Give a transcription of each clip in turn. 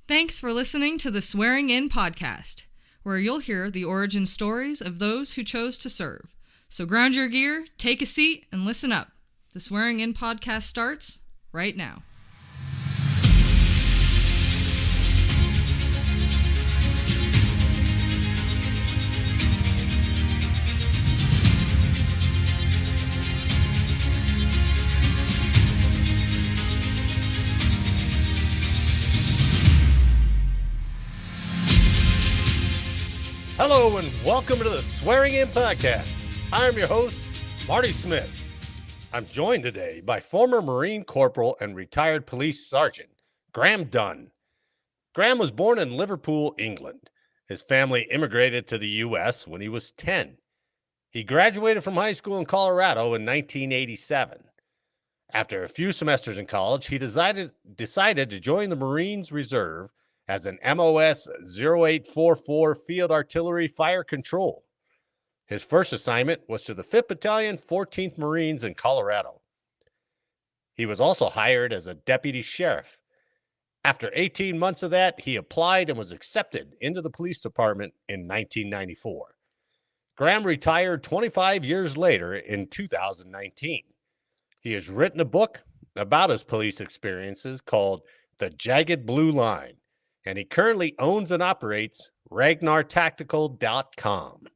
Thanks for listening to the Swearing In podcast, where you'll hear the origin stories of those who chose to serve. So ground your gear, take a seat, and listen up. The Swearing In podcast starts right now. Hello and welcome to the Swearing In podcast. I'm your host, Marty Smith. I'm joined today by former Marine Corporal and retired Police Sergeant Graham Dunne. Graham was born in Liverpool, England. His family immigrated to the U.S. when he was 10. He graduated from high school in Colorado in 1987. After a few semesters in college, he decided to join the Marines Reserve as an MOS 0844 Field Artillery Fire Control. His first assignment was to the 5th Battalion, 14th Marines in Colorado. He was also hired as a deputy sheriff. After 18 months of that, he applied and was accepted into the police department in 1994. Graham retired 25 years later in 2019. He has written a book about his police experiences called The Jagged Blue Line, and he currently owns and operates RagnarTactical.com.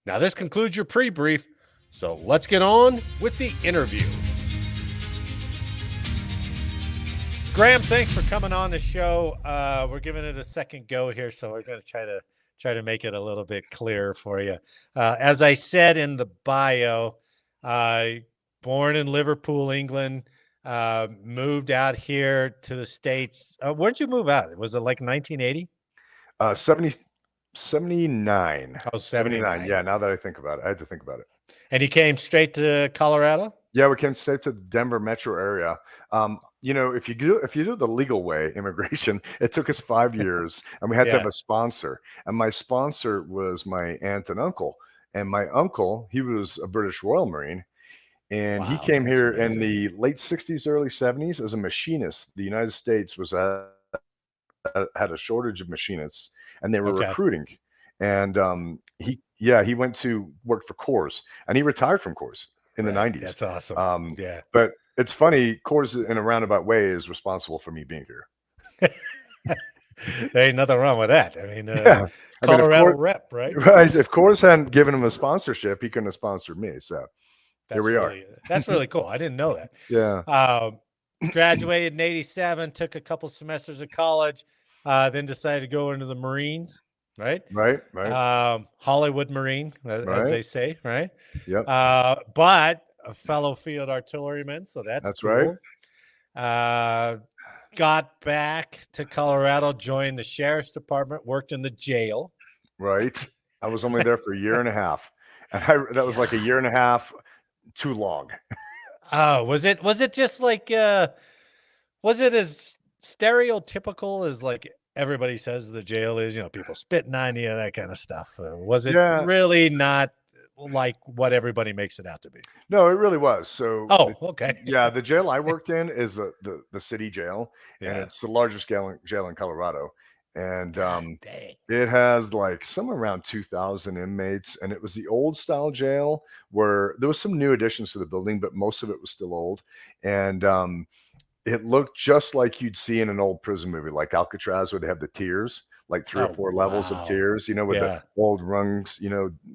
Now, this concludes your pre-brief, so let's get on with the interview. Graham, thanks for coming on the show. We're giving it a second go here, so we're going to try to make it a little bit clearer for you. As I said in the bio, born in Liverpool, England, moved out here to the States. Where'd you move out? Was it like 1980? 79. Oh, 79. Yeah, now that I think about it, I had to think about it. And you came straight to Colorado? Yeah, we came straight to the Denver metro area. If you do the legal way, immigration, it took us 5 years, and we had to have a sponsor. And my sponsor was my aunt and uncle. And my uncle, he was a British Royal Marine. And he came here in the late 60s, early 70s as a machinist. The United States had a shortage of machinists, and they were recruiting. And he went to work for Coors, and he retired from Coors in the 90s. That's awesome. But it's funny, Coors in a roundabout way is responsible for me being here. There ain't nothing wrong with that. I mean, Colorado rep, right? Right. If Coors hadn't given him a sponsorship, he couldn't have sponsored me. So here we are. That's really cool. I didn't know that. Yeah. Graduated in 87, took a couple semesters of college, then decided to go into the Marines, right? Right. Hollywood Marine, as they say, right? Yep. But a fellow field artilleryman, so that's cool. Right. Got back to Colorado, joined the sheriff's department, worked in the jail. Right. I was only there for a year and a half. And that was like a year and a half too long. Oh, was it just like was it as stereotypical as like everybody says the jail is, people spitting on you, that kind of stuff? Was it really not like what everybody makes it out to be? No, it really was. So okay. Yeah, the jail I worked in is the city jail, and it's the largest jail in Colorado. And it has like somewhere around 2,000 inmates, and it was the old style jail where there was some new additions to the building, but most of it was still old. And it looked just like you'd see in an old prison movie, like Alcatraz, where they have the tiers, like 3 or 4 levels of tiers, with the old rungs,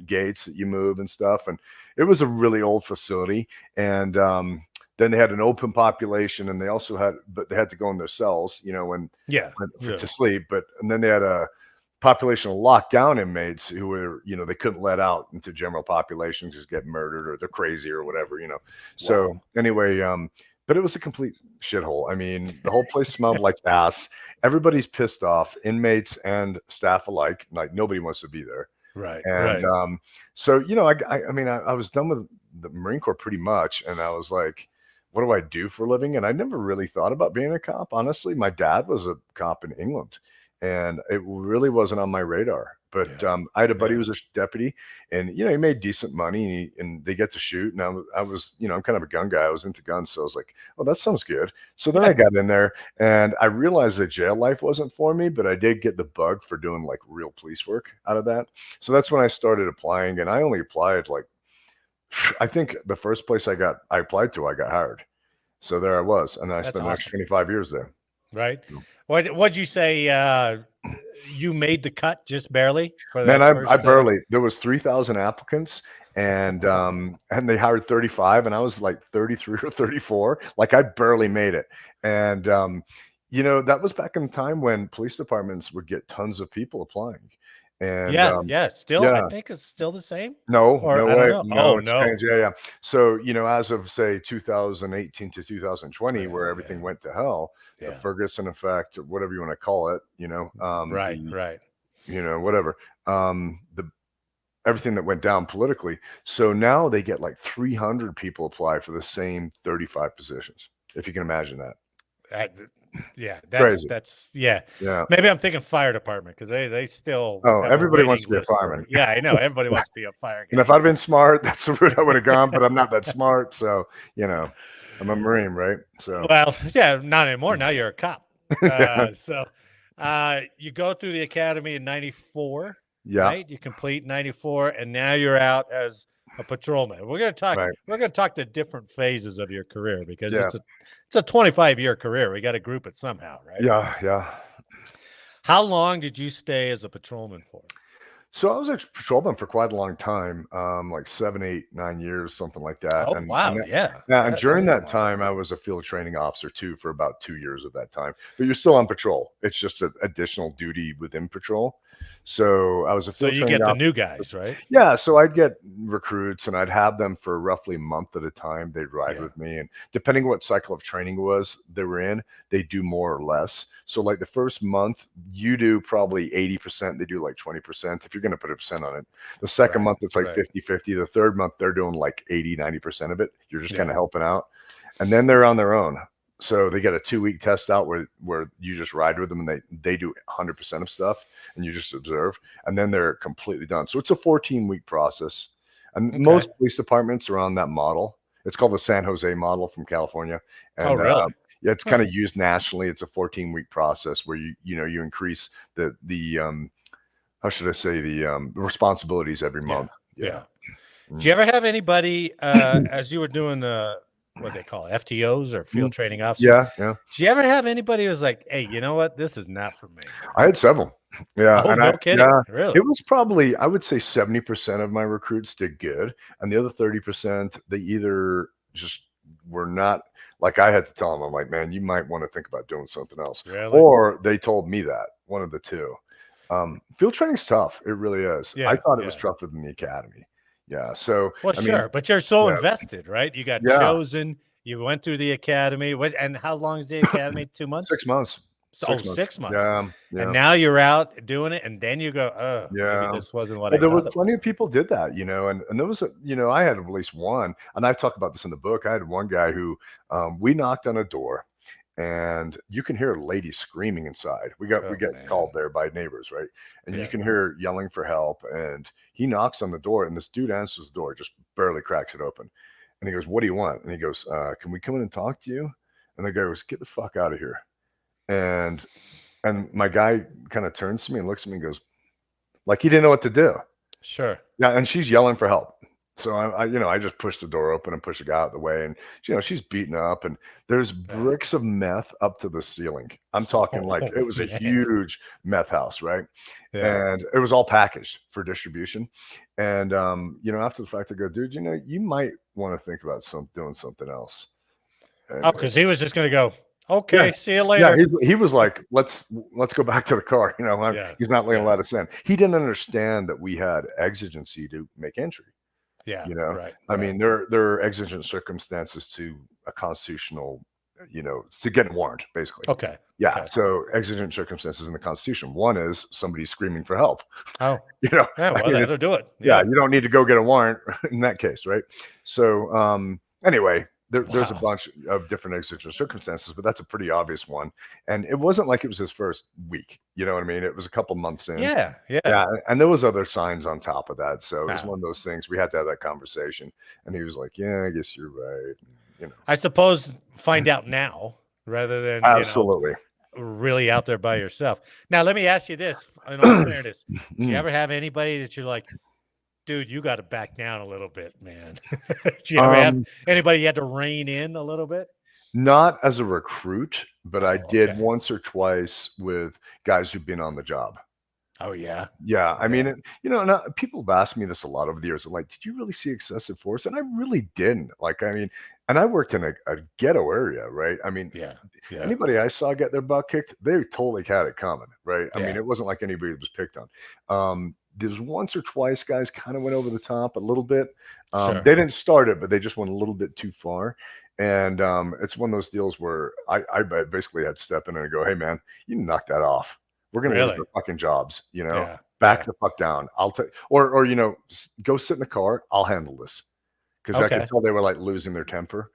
gates that you move and stuff. And it was a really old facility. And then they had an open population, and they had to go in their cells, to sleep. And then they had a population of lockdown inmates who were, they couldn't let out into general population, just get murdered or they're crazy or whatever, So anyway, but it was a complete shithole. I mean, the whole place smelled like ass. Everybody's pissed off, inmates and staff alike. Like nobody wants to be there. Right. And so, I was done with the Marine Corps pretty much, and I was like, what do I do for a living? And I never really thought about being a cop, honestly. My dad was a cop in England, and it really wasn't on my radar. But I had a buddy who was a deputy, and he made decent money, and they get to shoot. And I was, I'm kind of a gun guy. I was into guns, so I was like, "Oh, that sounds good." So then I got in there, and I realized that jail life wasn't for me, but I did get the bug for doing like real police work out of that. So that's when I started applying, and I only applied like, I think the first place I applied to, I got hired. So there I was, and I spent the next 25 years there. Right. What'd you say? You made the cut just barely? Man, I barely. There was 3,000 applicants, and they hired 35, and I was like 33 or 34. Like I barely made it. And that was back in the time when police departments would get tons of people applying. And still, I think it's still the same. No, no way. No, changed. Yeah. So, as of say 2018 to 2020, where everything went to hell, the Ferguson effect, or whatever you want to call it, right. Whatever. Everything that went down politically. So now they get like 300 people apply for the same 35 positions, if you can imagine that. That's maybe I'm thinking fire department, because they still everybody wants to be a fireman. I know everybody wants to be a fire guy. And if I'd been smart, that's the route I would have gone, but I'm not that smart, so I'm a Marine, right? So not anymore. Now you're a cop. So you go through the academy in 94, right? You complete 94, and now you're out as a patrolman. We're going to talk. Right. We're going to talk the different phases of your career, because it's a 25-year career. We got to group it somehow, right? Yeah. How long did you stay as a patrolman for? So I was a patrolman for quite a long time, like 7, 8, 9 years, something like that. Oh, wow. And during that time, I was a field training officer too for about 2 years of that time. But you're still on patrol. It's just an additional duty within patrol. So I was a field training officer. So you get the new guys, right? Yeah. So I'd get recruits, and I'd have them for roughly a month at a time. They'd ride with me, and depending what cycle of training was they were in, they do more or less. So like the first month, you do probably 80%. They do like 20%, if you're going to put a percent on it. The second month, it's like 50-50. The third month, they're doing like 80-90% of it. You're just kind of helping out. And then they're on their own. So they get a 2-week test out where you just ride with them, and they do 100% of stuff, and you just observe, and then they're completely done. So it's a 14-week process. And most police departments are on that model. It's called the San Jose model from California. And, really? It's kind of used nationally. It's a 14-week process where you increase the how should I say, the responsibilities every month. Yeah. Did you ever have anybody as you were doing what they call FTOs, or field training officers? Yeah. Did you ever have anybody who was like, "Hey, you know what? This is not for me"? I had several. Yeah. Oh, no kidding. Really? It was probably, I would say 70% of my recruits did good. And the other 30%, they either just were not, like I had to tell them, I'm like, man, you might want to think about doing something else. Really? Or they told me that, one of the two. Field training's tough. It really is. I thought it was tougher than the academy. Yeah. So, but you're so invested, right? You got chosen, you went through the academy. And how long is the academy? 2 months? 6 months. 6 months. Yeah. And now you're out doing it, and then you go, oh, maybe this wasn't what I thought. There was plenty of people did that, and there was I had at least one, and I talk about this in the book. I had one guy who we knocked on a door, and you can hear a lady screaming inside. We get called there by neighbors, right? And you can hear her yelling for help, and he knocks on the door, and this dude answers the door, just barely cracks it open. And he goes, "What do you want?" And he goes, "Can we come in and talk to you?" And the guy goes, "Get the fuck out of here." And my guy kind of turns to me and looks at me and goes, like he didn't know what to do. Sure. Yeah. And she's yelling for help. So I just pushed the door open and pushed the guy out of the way, and she's beaten up, and there's bricks of meth up to the ceiling. I'm talking like it was a huge meth house, right? Yeah. And it was all packaged for distribution. And after the fact, I go, dude, you might want to think about doing something else. And, because he was just going to go, okay, see you later. Yeah, he was like, let's go back to the car. He's not going to let us in. He didn't understand that we had exigency to make entry. Yeah. Right. I mean, there are exigent circumstances to a constitutional, to get a warrant, basically. Okay. Yeah. Okay. So exigent circumstances in the Constitution. One is somebody screaming for help. Oh. That'll do it. Yeah. You don't need to go get a warrant in that case, right? So anyway, there's a Wow. bunch of different exigent circumstances, but that's a pretty obvious one. And it wasn't like it was his first week. You know what I mean? It was a couple months in. Yeah. Yeah. Yeah, and there was other signs on top of that. So it was Wow. one of those things we had to have that conversation. And he was like, "Yeah, I guess you're right." You know, I suppose find out now rather than, absolutely. really out there by yourself. Now, let me ask you this, in all fairness, do you ever have anybody that you're like, dude, you got to back down a little bit, man? Do you ever have anybody you had to rein in a little bit? Not as a recruit, but I did okay. once or twice with guys who've been on the job. Oh, yeah. Yeah, I mean, and, people have asked me this a lot over the years. I'm like, did you really see excessive force? And I really didn't. Like, I mean, and I worked in a ghetto area, right? I mean, Yeah. anybody I saw get their butt kicked, they totally had it coming, right? I mean, Yeah. it wasn't like anybody was picked on. There's once or twice guys kind of went over the top a little bit. Sure. They didn't start it, but they just went a little bit too far. And it's one of those deals where I basically had to step in and go, "Hey, man, you knock that off. We're going to lose our fucking jobs, Yeah. back the fuck down. I'll take, or, go sit in the car. I'll handle this." Cause I could tell they were like losing their temper,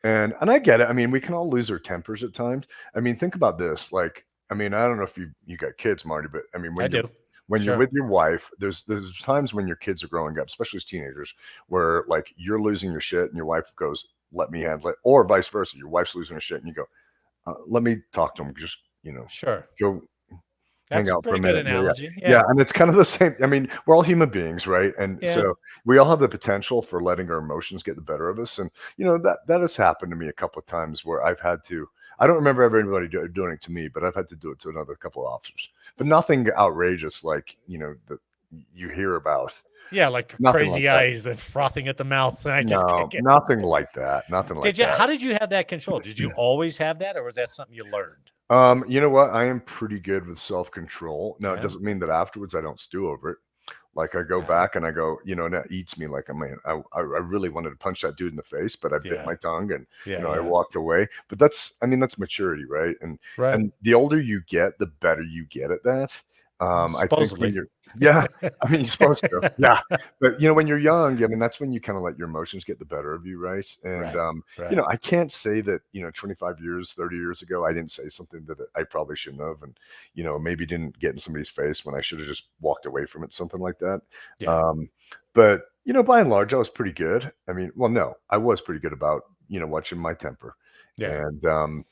and I get it. I mean, we can all lose our tempers at times. I mean, think about this. Like, I mean, I don't know if you got kids, Marty, but I mean, when you're with your wife, there's times when your kids are growing up, especially as teenagers, where like you're losing your shit and your wife goes, "Let me handle it," or vice versa. Your wife's losing her shit and you go, "Let me talk to him." Just, Sure. go That's hang a out for a pretty good minute. analogy. Yeah, and it's kind of the same. I mean, we're all human beings, right? And so we all have the potential for letting our emotions get the better of us. And that has happened to me a couple of times where I've had to. I don't remember everybody doing it to me, but I've had to do it to another couple of officers. But nothing outrageous like that you hear about. Yeah, like Nothing crazy like eyes and frothing at the mouth. And I just No, can't get nothing like that. Nothing like that. How did you have that control? Did you always have that, or was that something you learned? You know what? I am pretty good with self-control. Now, it doesn't mean that afterwards I don't stew over it. Like I go back and I go, and that eats me like, man, I really wanted to punch that dude in the face, but I bit my tongue and I walked away. But that's maturity, right? And the older you get, the better you get at that. I think when you're, I mean, you're supposed to, but when you're young, I mean, that's when you kind of let your emotions get the better of you, right? And I can't say that 25 years, 30 years ago, I didn't say something that I probably shouldn't have, and maybe didn't get in somebody's face when I should have just walked away from it, something like that. But by and large, I was pretty good. I mean, well, no, I was pretty good about watching my temper, and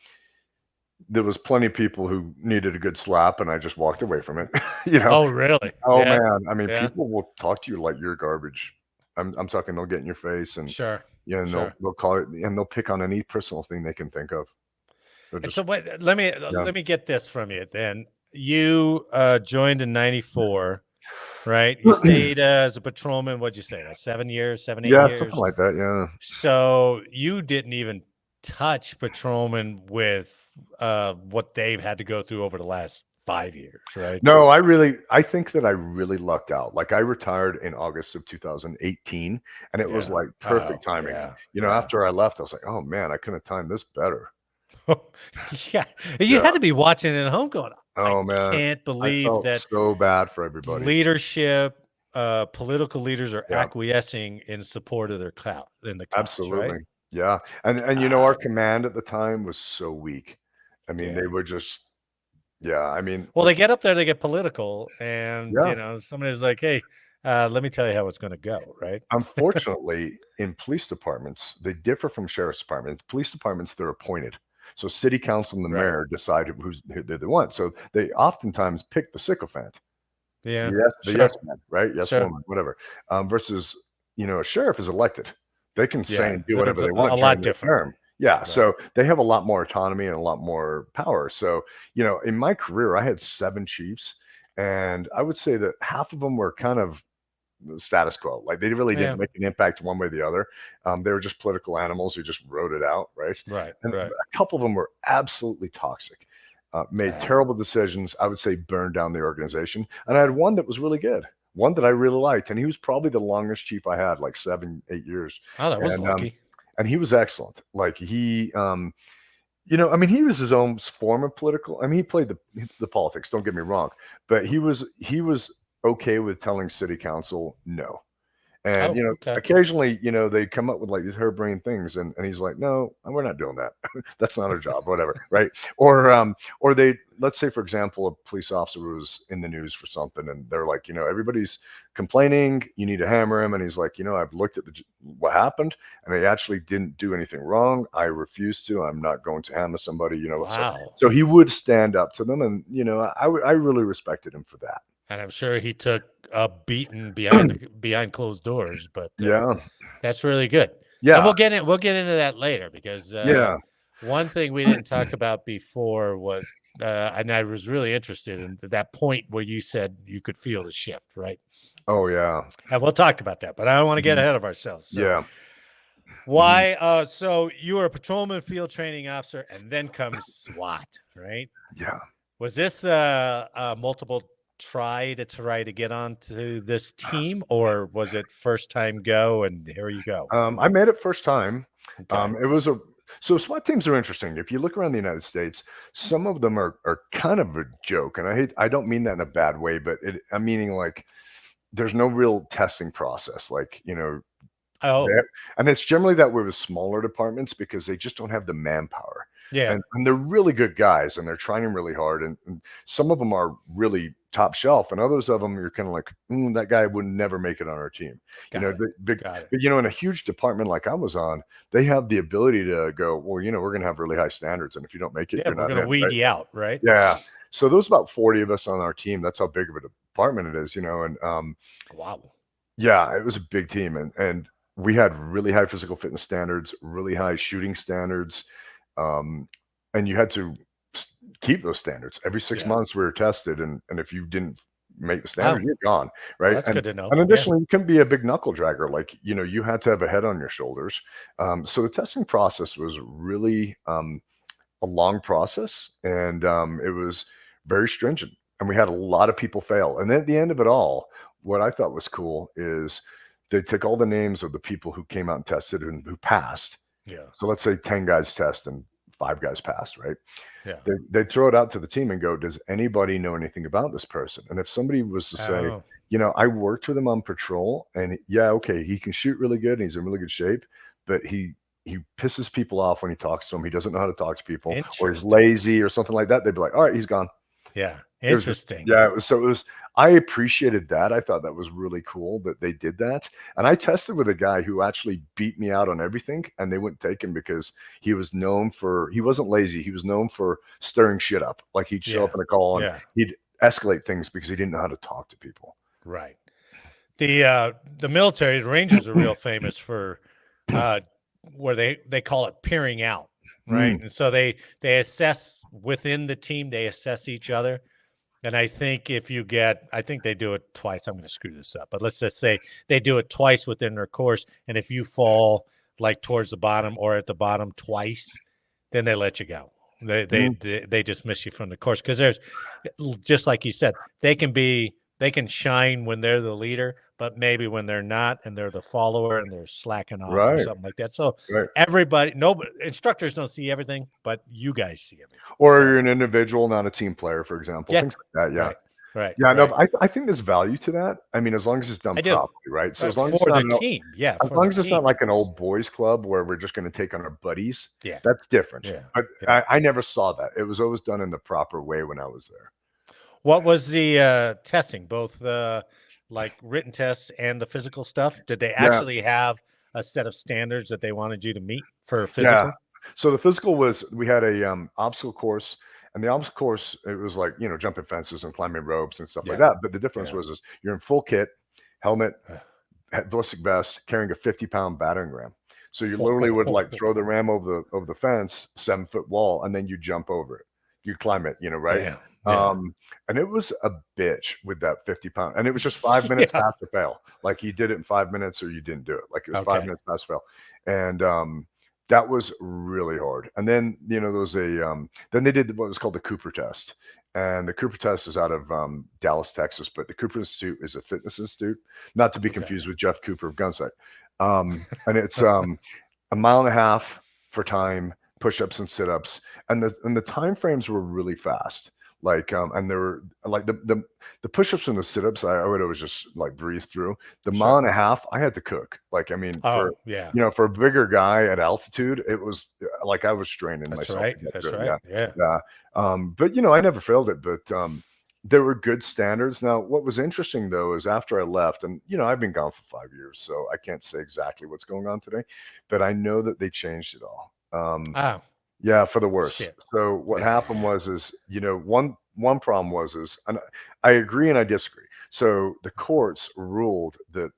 there was plenty of people who needed a good slap, and I just walked away from it. Oh, really? Oh man, I mean, people will talk to you like you're garbage. I'm talking. They'll get in your face, and they'll call it, and they'll pick on any personal thing they can think of. And so, let me get this from you. Then you joined in '94, right? You stayed as a patrolman. What'd you say? 7 years, 7, 8 years, something like that. Yeah. So you didn't even touch patrolmen with what they've had to go through over the last 5 years, right? No, I think that I really lucked out. Like I retired in August of 2018, and it was like perfect timing. After I left, I was like, oh man, I couldn't have timed this better. You had to be watching it at home going, oh man, I can't believe that. So bad for everybody. Leadership, political leaders are acquiescing in support of their clout in the cops, absolutely. Right? Yeah. And our command at the time was so weak. I mean, they were just, I mean, well, they get up there, they get political, and somebody's like, hey, let me tell you how it's going to go, right? Unfortunately, in police departments, they differ from sheriff's departments. Police departments, they're appointed. So city council and the mayor decide who they want. So they oftentimes pick the sycophant. The yes man, right? Yes woman, whatever. Versus, a sheriff is elected. They can say and do whatever they want. A lot different. Yeah. So they have a lot more autonomy and a lot more power. So, in my career, I had 7 chiefs, and I would say that half of them were kind of status quo. Like they really didn't make an impact one way or the other. They were just political animals who just wrote it out. Right. And a couple of them were absolutely toxic, made terrible decisions. I would say burned down the organization. And I had one that was really good. One that I really liked, and he was probably the longest chief I had, like 7, 8 years. Oh, that was lucky. And he was excellent. Like he, I mean, he was his own form of political. I mean, he played the politics. Don't get me wrong, but he was okay with telling city council no, And, Oh, okay. occasionally, they come up with like these harebrained things, and he's like, no, we're not doing that. That's not our job, whatever. Right. Or let's say, for example, a police officer was in the news for something, and they're like, everybody's complaining, you need to hammer him. And he's like, I've looked at what happened, and they actually didn't do anything wrong. I refuse to. I'm not going to hammer somebody, Wow. So he would stand up to them, and, I really respected him for that. And I'm sure he took a beating behind closed doors, but Yeah. that's really good. Yeah. And we'll get into that later, because one thing we didn't talk about before was, and I was really interested in that point where you said you could feel the shift, right? Oh yeah. And we'll talk about that, but I don't want to get ahead of ourselves. So Yeah. why? So you were a patrolman, field training officer, and then comes SWAT, right? Yeah. Was this a multiple try to get onto this team, or was it first time go and here you go? I made it first time. Okay. It was so SWAT teams are interesting. If you look around the United States, some of them are kind of a joke, and I don't mean that in a bad way, but I'm meaning like there's no real testing process, like Oh, and it's generally that way with smaller departments because they just don't have the manpower. yeah. And they're really good guys, and they're trying really hard, and some of them are really top shelf, and others of them you're kind of like, that guy would never make it on our team. Got it. But in a huge department like I was on, they have the ability to go, well, we're going to have really high standards, and if you don't make it, we're going to weed you out, right? Yeah. So there's about 40 of us on our team. That's how big of a department it is, and wow. Yeah, it was a big team, and we had really high physical fitness standards, really high shooting standards. And you had to keep those standards. Every 6 months we were tested, and if you didn't make the standard, you're gone, right? Well, that's good to know. And additionally, you couldn't be a big knuckle dragger. Like, you had to have a head on your shoulders. So the testing process was really a long process, and it was very stringent. And we had a lot of people fail. And then at the end of it all, what I thought was cool is they took all the names of the people who came out and tested and who passed. Yeah. So let's say 10 guys test and 5 guys passed, right? Yeah. They throw it out to the team and go, does anybody know anything about this person? And if somebody was to say, I worked with him on patrol, and okay, he can shoot really good and he's in really good shape, but he pisses people off when he talks to them. He doesn't know how to talk to people, or he's lazy or something like that. They'd be like, all right, he's gone. Yeah. Interesting. It was I appreciated that. I thought that was really cool that they did that. And I tested with a guy who actually beat me out on everything, and they wouldn't take him because he wasn't lazy. He was known for stirring shit up. Like, he'd show up in a call and he'd escalate things because he didn't know how to talk to people. Right. The military, the Rangers are real famous for where they call it peering out, right? And so they assess within the team, they assess each other. And I think I think they do it twice. I'm going to screw this up, but let's just say they do it twice within their course. And if you fall like towards the bottom or at the bottom twice, then they let you go. They dismiss you from the course, because there's, just like you said, they can shine when they're the leader, but maybe when they're not and they're the follower and they're slacking off or something like that. So instructors don't see everything, but you guys see everything. Or you're an individual, not a team player, for example. Things like that. Yeah. Right. Yeah. No, I think there's value to that. I mean, as long as it's done properly, right? So as long as it's not team, as long as it's not like an old boys club where we're just going to take on our buddies. Yeah. That's different. Yeah. But I never saw that. It was always done in the proper way when I was there. What was the testing, both the like written tests and the physical stuff? Did they actually have a set of standards that they wanted you to meet for physical? Yeah. So the physical was, we had a obstacle course, and the obstacle course, it was like, jumping fences and climbing ropes and stuff like that. But the difference was you're in full kit, helmet, ballistic vest, carrying a 50-pound battering ram. So you literally would like throw the ram over the fence, 7-foot wall, and then you jump over it. You climb it, right? Damn. And it was a bitch with that 50-pound, and it was just 5 minutes pass or fail. Like, you did it in 5 minutes or you didn't do it. Like, it was 5 minutes pass fail. And that was really hard. And then, there was then they did what was called the Cooper test. And the Cooper test is out of Dallas, Texas, but the Cooper Institute is a fitness institute, not to be confused with Jeff Cooper of Gunsight. And it's a mile and a half for time, push-ups and sit-ups. And the time frames were really fast. And there were like the push-ups and the sit-ups, I would always just like breeze through. The Sure. mile and a half, I had to cook. Like, I mean, for for a bigger guy at altitude, it was like I was straining That's myself right. to get That's through it. right. Yeah. Yeah. But I never failed it. But there were good standards. Now, what was interesting though is after I left, and I've been gone for 5 years, so I can't say exactly what's going on today, but I know that they changed it all. Oh, Yeah, for the worse. shit. So what happened was one problem was and I agree and I disagree. So the courts ruled that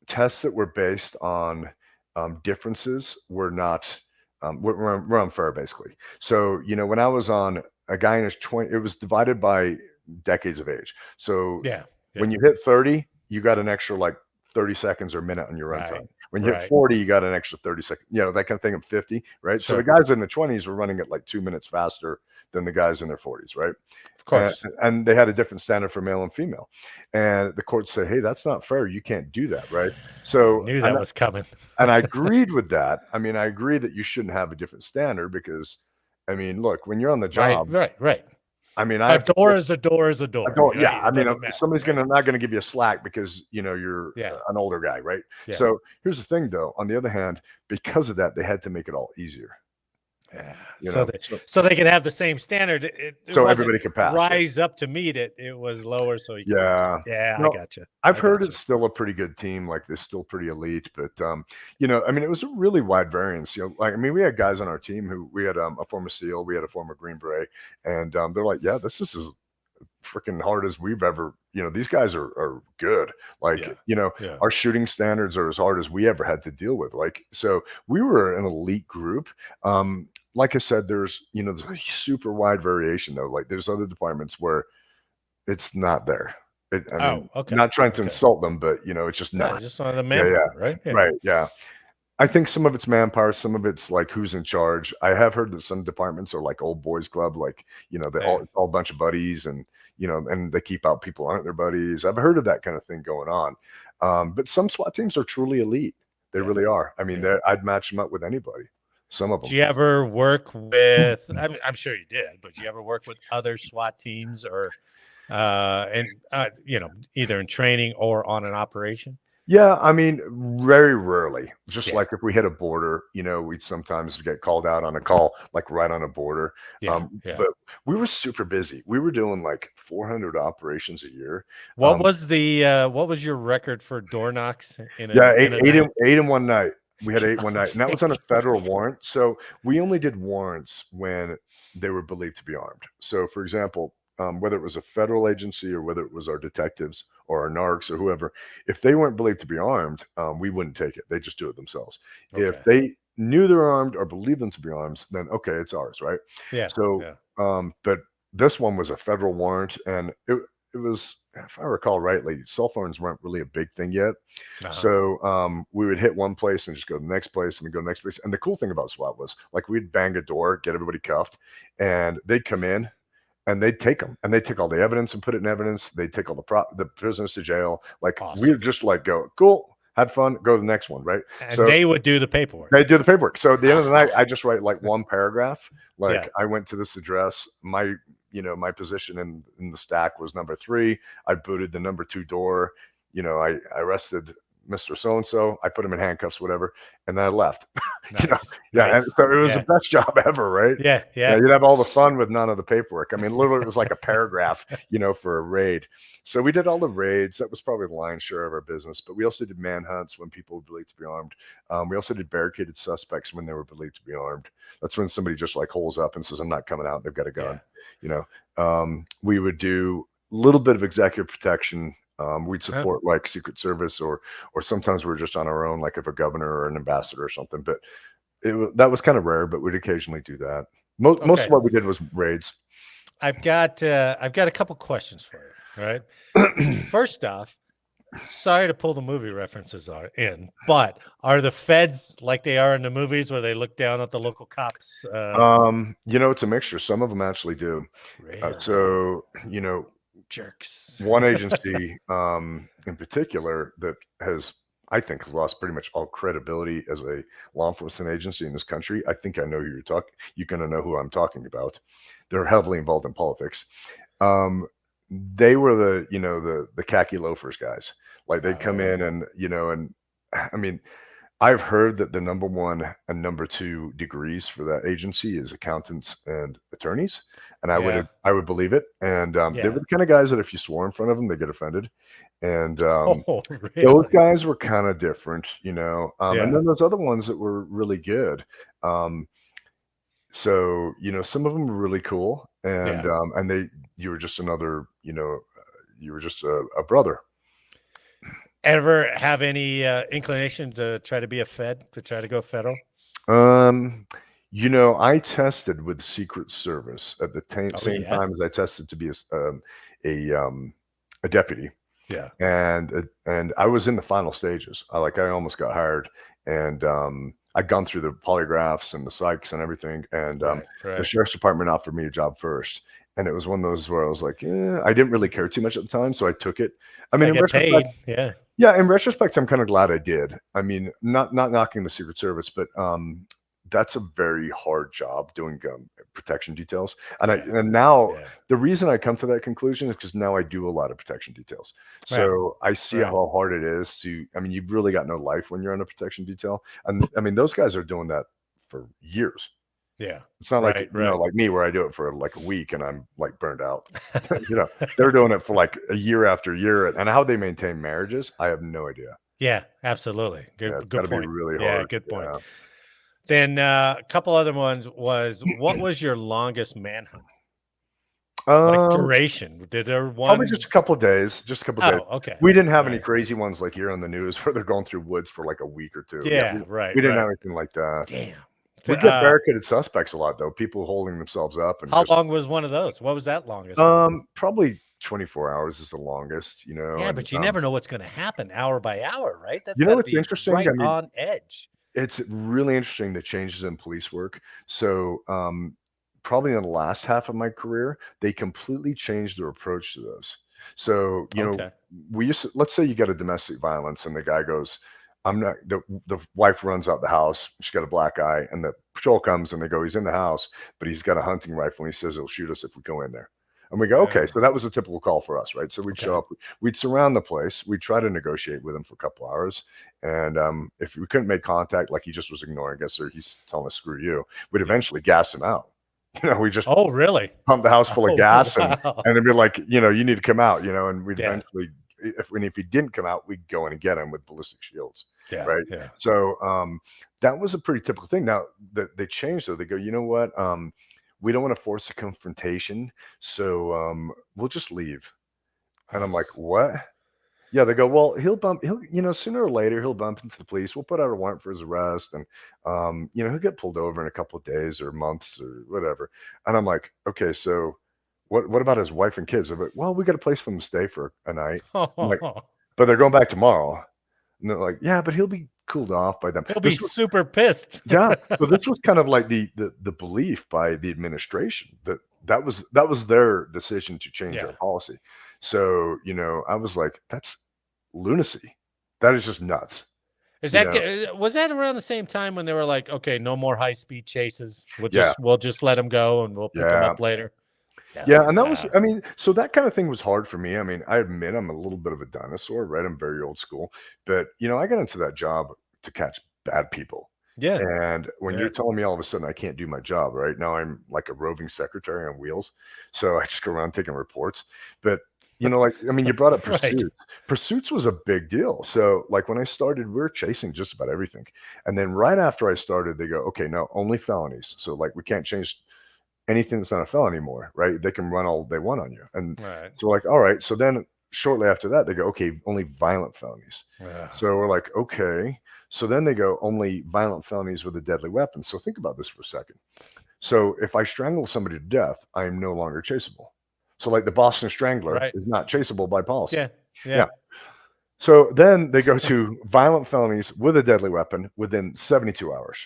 tests that were based on differences were not were unfair, basically. So when I was on a guy in his 20, it was divided by decades of age. So Yeah. when you hit 30, you got an extra like 30 seconds or minute on your run time. When you hit 40, you got an extra 30 seconds, that kind of thing. Of 50, right? So the guys in the 20s were running at like 2 minutes faster than the guys in their 40s, right? Of course. And they had a different standard for male and female. And the court said, hey, that's not fair. You can't do that, right? So I knew that was coming. And I agreed with that. I mean, I agree that you shouldn't have a different standard because, I mean, look, when you're on the job, right. I mean, a door is a door is a door. Right? Yeah, I mean, somebody's not going to give you a slack because you're an older guy, right? Yeah. So here's the thing, though. On the other hand, because of that, they had to make it all easier. Yeah. So they could have the same standard. So everybody could pass. Rise up to meet it. It was lower, so you I got you. I've heard it's still a pretty good team. Like they're still pretty elite, but I mean, it was a really wide variance. I mean, we had guys on our team who we had a former SEAL, we had a former Green Beret, and they're like, yeah, this is as freaking hard as we've ever. These guys are good. Our shooting standards are as hard as we ever had to deal with. So we were an elite group. Like I said, there's a super wide variation though. Like there's other departments where it's not there. Not trying to insult them, but it's just not. Just on the manpower, right? Yeah. Right. Yeah. I think some of it's manpower, some of it's like who's in charge. I have heard that some departments are like old boys club, like it's all a bunch of buddies, and and they keep out people aren't their buddies. I've heard of that kind of thing going on. But some SWAT teams are truly elite. They really are. I mean, I'd match them up with anybody. Some of them. Did you ever work with? I'm sure you did, but did you ever work with other SWAT teams or, either in training or on an operation? Yeah, I mean, very rarely. Just like if we hit a border, we'd sometimes get called out on a call, like right on a border. But we were super busy. We were doing like 400 operations a year. What was your record for door knocks? Eight in one night. We had 8 one night, and that was on a federal warrant. So we only did warrants when they were believed to be armed. So, for example, whether it was a federal agency or whether it was our detectives or our narcs or whoever, if they weren't believed to be armed, we wouldn't take it. They just do it themselves. Okay. If they knew they were armed or believed them to be armed, then okay, it's ours, right? Yeah. So, but this one was a federal warrant, and it was, if I recall rightly, cell phones weren't really a big thing yet. So we would hit one place and just go to the next place and then go to the next place. And the cool thing about SWAT was like we'd bang a door, get everybody cuffed, and they'd come in. And they'd take them, and they'd take all the evidence and put it in evidence. They'd take all the prisoners to jail. Like we'd just like go, cool, had fun, go to the next one, right? And so they would do the paperwork. They do the paperwork. So at the end of the night, I just write like one paragraph. Like I went to this address. My position in the stack was number 3. I booted the number 2 door. I arrested Mr. So-and-so, I put him in handcuffs, whatever, and then I left. Nice. And so it was the best job ever, right? Yeah. You'd have all the fun with none of the paperwork. I mean, literally, it was like a paragraph, for a raid. So we did all the raids. That was probably the lion's share of our business. But we also did manhunts when people were believed to be armed. We also did barricaded suspects when they were believed to be armed. That's when somebody just like holes up and says, "I'm not coming out." They've got a gun. We would do a little bit of executive protection. We'd support like Secret Service or sometimes we were just on our own, like if a governor or an ambassador or something. But that was kind of rare, but we'd occasionally do that. Most of what we did was raids. I've got a couple questions for you. Right. First off, sorry to pull the movie references in, but are the feds like they are in the movies where they look down at the local cops? It's a mixture. Some of them actually do. Jerks. One agency in particular that has I think, has lost pretty much all credibility as a law enforcement agency in this country. I think I know who you're going to know who I'm talking about. They're heavily involved in politics. Um, they were the khaki loafers guys. Like they'd come in and I mean, I've heard that the number one and number two degrees for that agency is accountants and attorneys, and I would believe it. And they were the kind of guys that if you swore in front of them, they get offended. And Oh, those really? guys were kind of different, and Yeah. then those other ones that were really good. So some of them were really cool, and Yeah. you were just another, you were just a brother. Ever have any inclination to try to be a Fed, to try to go federal? I tested with the Secret Service at the same time as I tested to be a deputy. Yeah. And I was in the final stages. I almost got hired, and I'd gone through the polygraphs and the psychs and everything. And the sheriff's department offered me a job first. And it was one of those where I was like, I didn't really care too much at the time, so I took it. I mean, I get paid. Yeah, in retrospect, I'm kind of glad I did. I mean, not knocking the Secret Service, but that's a very hard job doing protection details. And now the reason I come to that conclusion is because now I do a lot of protection details. So I see how hard it is I mean, you've really got no life when you're on a protection detail. And I mean, those guys are doing that for years. Yeah. It's not like like me, where I do it for like a week and I'm like burned out. They're doing it for like a year after year, and how they maintain marriages, I have no idea. Yeah, absolutely. Good point. Be really hard. Yeah, good point. Then a couple other ones was, what was your longest manhunt? Like duration? Did there one? Probably just a couple of days. Just a couple of days. Okay. We didn't have any crazy ones like here on the news where they're going through woods for like a week or two. We didn't have anything like that. Damn. We get barricaded suspects a lot, though. People holding themselves up. And how long was one of those? What was that longest? Probably 24 hours is the longest. Yeah, but you never know what's going to happen hour by hour, right? That's what's interesting. Right on edge. It's really interesting, the changes in police work. So probably in the last half of my career, they completely changed their approach to those. So we used to, let's say you got a domestic violence, and the guy goes, I'm not, the wife runs out the house. She's got a black eye, and the patrol comes and they go, he's in the house, but he's got a hunting rifle, and he says he'll shoot us if we go in there. And we go, okay. So that was a typical call for us, right? So we'd show up, we'd surround the place, we'd try to negotiate with him for a couple hours. And if we couldn't make contact, like he just was ignoring us or he's telling us, screw you, we'd eventually gas him out. We just pump the house full of gas and it'd be like, you need to come out, and we'd eventually, if he didn't come out, we'd go in and get him with ballistic shields. Right. Yeah. So that was a pretty typical thing. Now that they changed, though, they go, you know what? We don't want to force a confrontation, so we'll just leave. And I'm like, what? Yeah, they go, well, he'll sooner or later he'll bump into the police. We'll put out a warrant for his arrest, and he'll get pulled over in a couple of days or months or whatever. And I'm like, okay, so what about his wife and kids? I'm like, well, we got a place for him to stay for a night. Like, but they're going back tomorrow. And they're like, yeah, but he'll be cooled off by them. He'll be super pissed. Yeah. So this was kind of like the belief by the administration that was their decision to change their policy. So, I was like, that's lunacy. That is just nuts. Was that around the same time when they were like, okay, no more high speed chases. We'll just let them go and we'll pick them up later. Yeah, and that was, I mean, so that kind of thing was hard for me. I mean, I admit I'm a little bit of a dinosaur, right? I'm very old school, but I got into that job to catch bad people. Yeah. And when you're telling me all of a sudden I can't do my job, right now I'm like a roving secretary on wheels. So I just go around taking reports. But you brought up pursuits. Pursuits was a big deal. So like when I started, we were chasing just about everything. And then right after I started, they go, okay, no, only felonies. So like we can't change anything that's not a felony anymore, right? They can run all they want on you. And so like, all right. So then shortly after that, they go, okay, only violent felonies. So we're like, okay. So then they go, only violent felonies with a deadly weapon. So think about this for a second. So if I strangle somebody to death, I am no longer chaseable. So like the Boston Strangler is not chaseable by policy. Yeah. So then they go to violent felonies with a deadly weapon within 72 hours.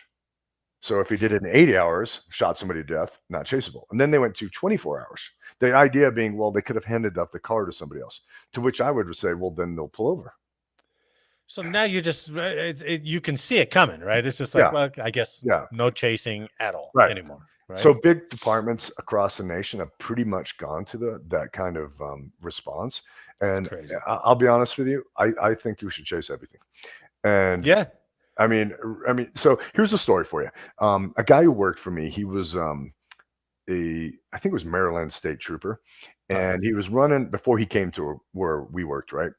So if he did it in 80 hours, shot somebody to death, not chaseable. And then they went to 24 hours. The idea being, well, they could have handed up the car to somebody else, to which I would say, well, then they'll pull over. So now you just you can see it coming, right? It's just like, well, I guess no chasing at all anymore. Right. So big departments across the nation have pretty much gone to that kind of response. And I'll be honest with you, I think you should chase everything. And I mean, so here's a story for you. A guy who worked for me, he was I think it was Maryland State Trooper, and he was running before he came to where we worked, right?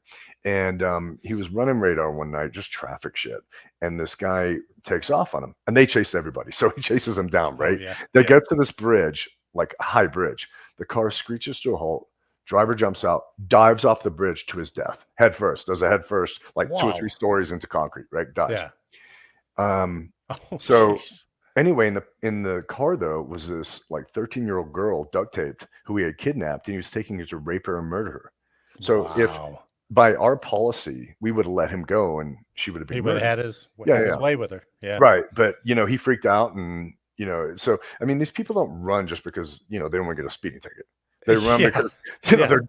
And he was running radar one night, just traffic shit, and this guy takes off on him, and they chased everybody, so he chases them down, right? They get to this bridge, like a high bridge. The car screeches to a halt. Driver jumps out, dives off the bridge to his death, head first. Does a head first, like 2 or 3 stories into concrete, right? Dies. Geez. Anyway, in the car though was this like 13-year-old girl duct taped who he had kidnapped, and he was taking her to rape her and murder her. So if by our policy we would have let him go, and she would have been he would have had his way with her. Yeah, right. But he freaked out, and so I mean, these people don't run just because they don't want to get a speeding ticket. They run because they're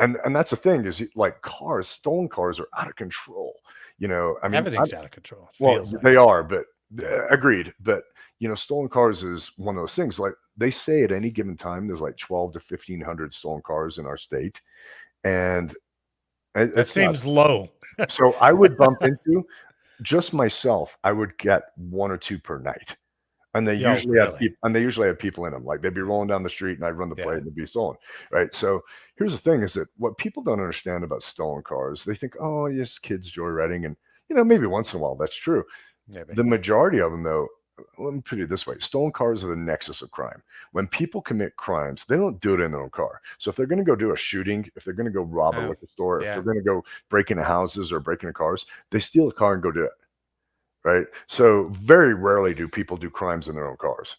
and that's the thing is like stolen cars are out of control. I mean, everything's out of control. They are, but agreed. But stolen cars is one of those things. Like they say at any given time, there's like 12 to 1,500 stolen cars in our state, and it seems low. So I would bump into just myself. I would get 1 or 2 per night, and they usually have people in them. Like they'd be rolling down the street, and I'd run the plate, and it'd be stolen. Right. So here's the thing: is that what people don't understand about stolen cars? They think, oh, yes, kids joyriding, and maybe once in a while that's true. Maybe. The majority of them, though. Let me put it this way. Stolen cars are the nexus of crime. When people commit crimes, they don't do it in their own car. So if they're going to go do a shooting, if they're going to go rob a liquor store, if they're going to go break into houses or break into cars, they steal a car and go do it. Right. So very rarely do people do crimes in their own cars.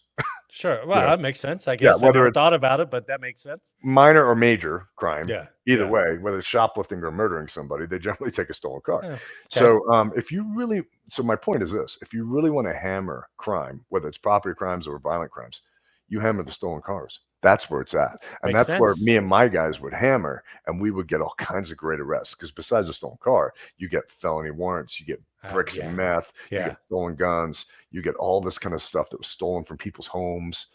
Sure. Well, that makes sense. I guess I never thought about it, but that makes sense. Minor or major crime. Yeah. Either way, whether it's shoplifting or murdering somebody, they generally take a stolen car. Okay. So so my point is this: if you really want to hammer crime, whether it's property crimes or violent crimes, you hammer the stolen cars. That's where it's at. And that's where me and my guys would hammer, and we would get all kinds of great arrests. Because besides a stolen car, you get felony warrants, you get bricks and meth, you get stolen guns, you get all this kind of stuff that was stolen from people's homes.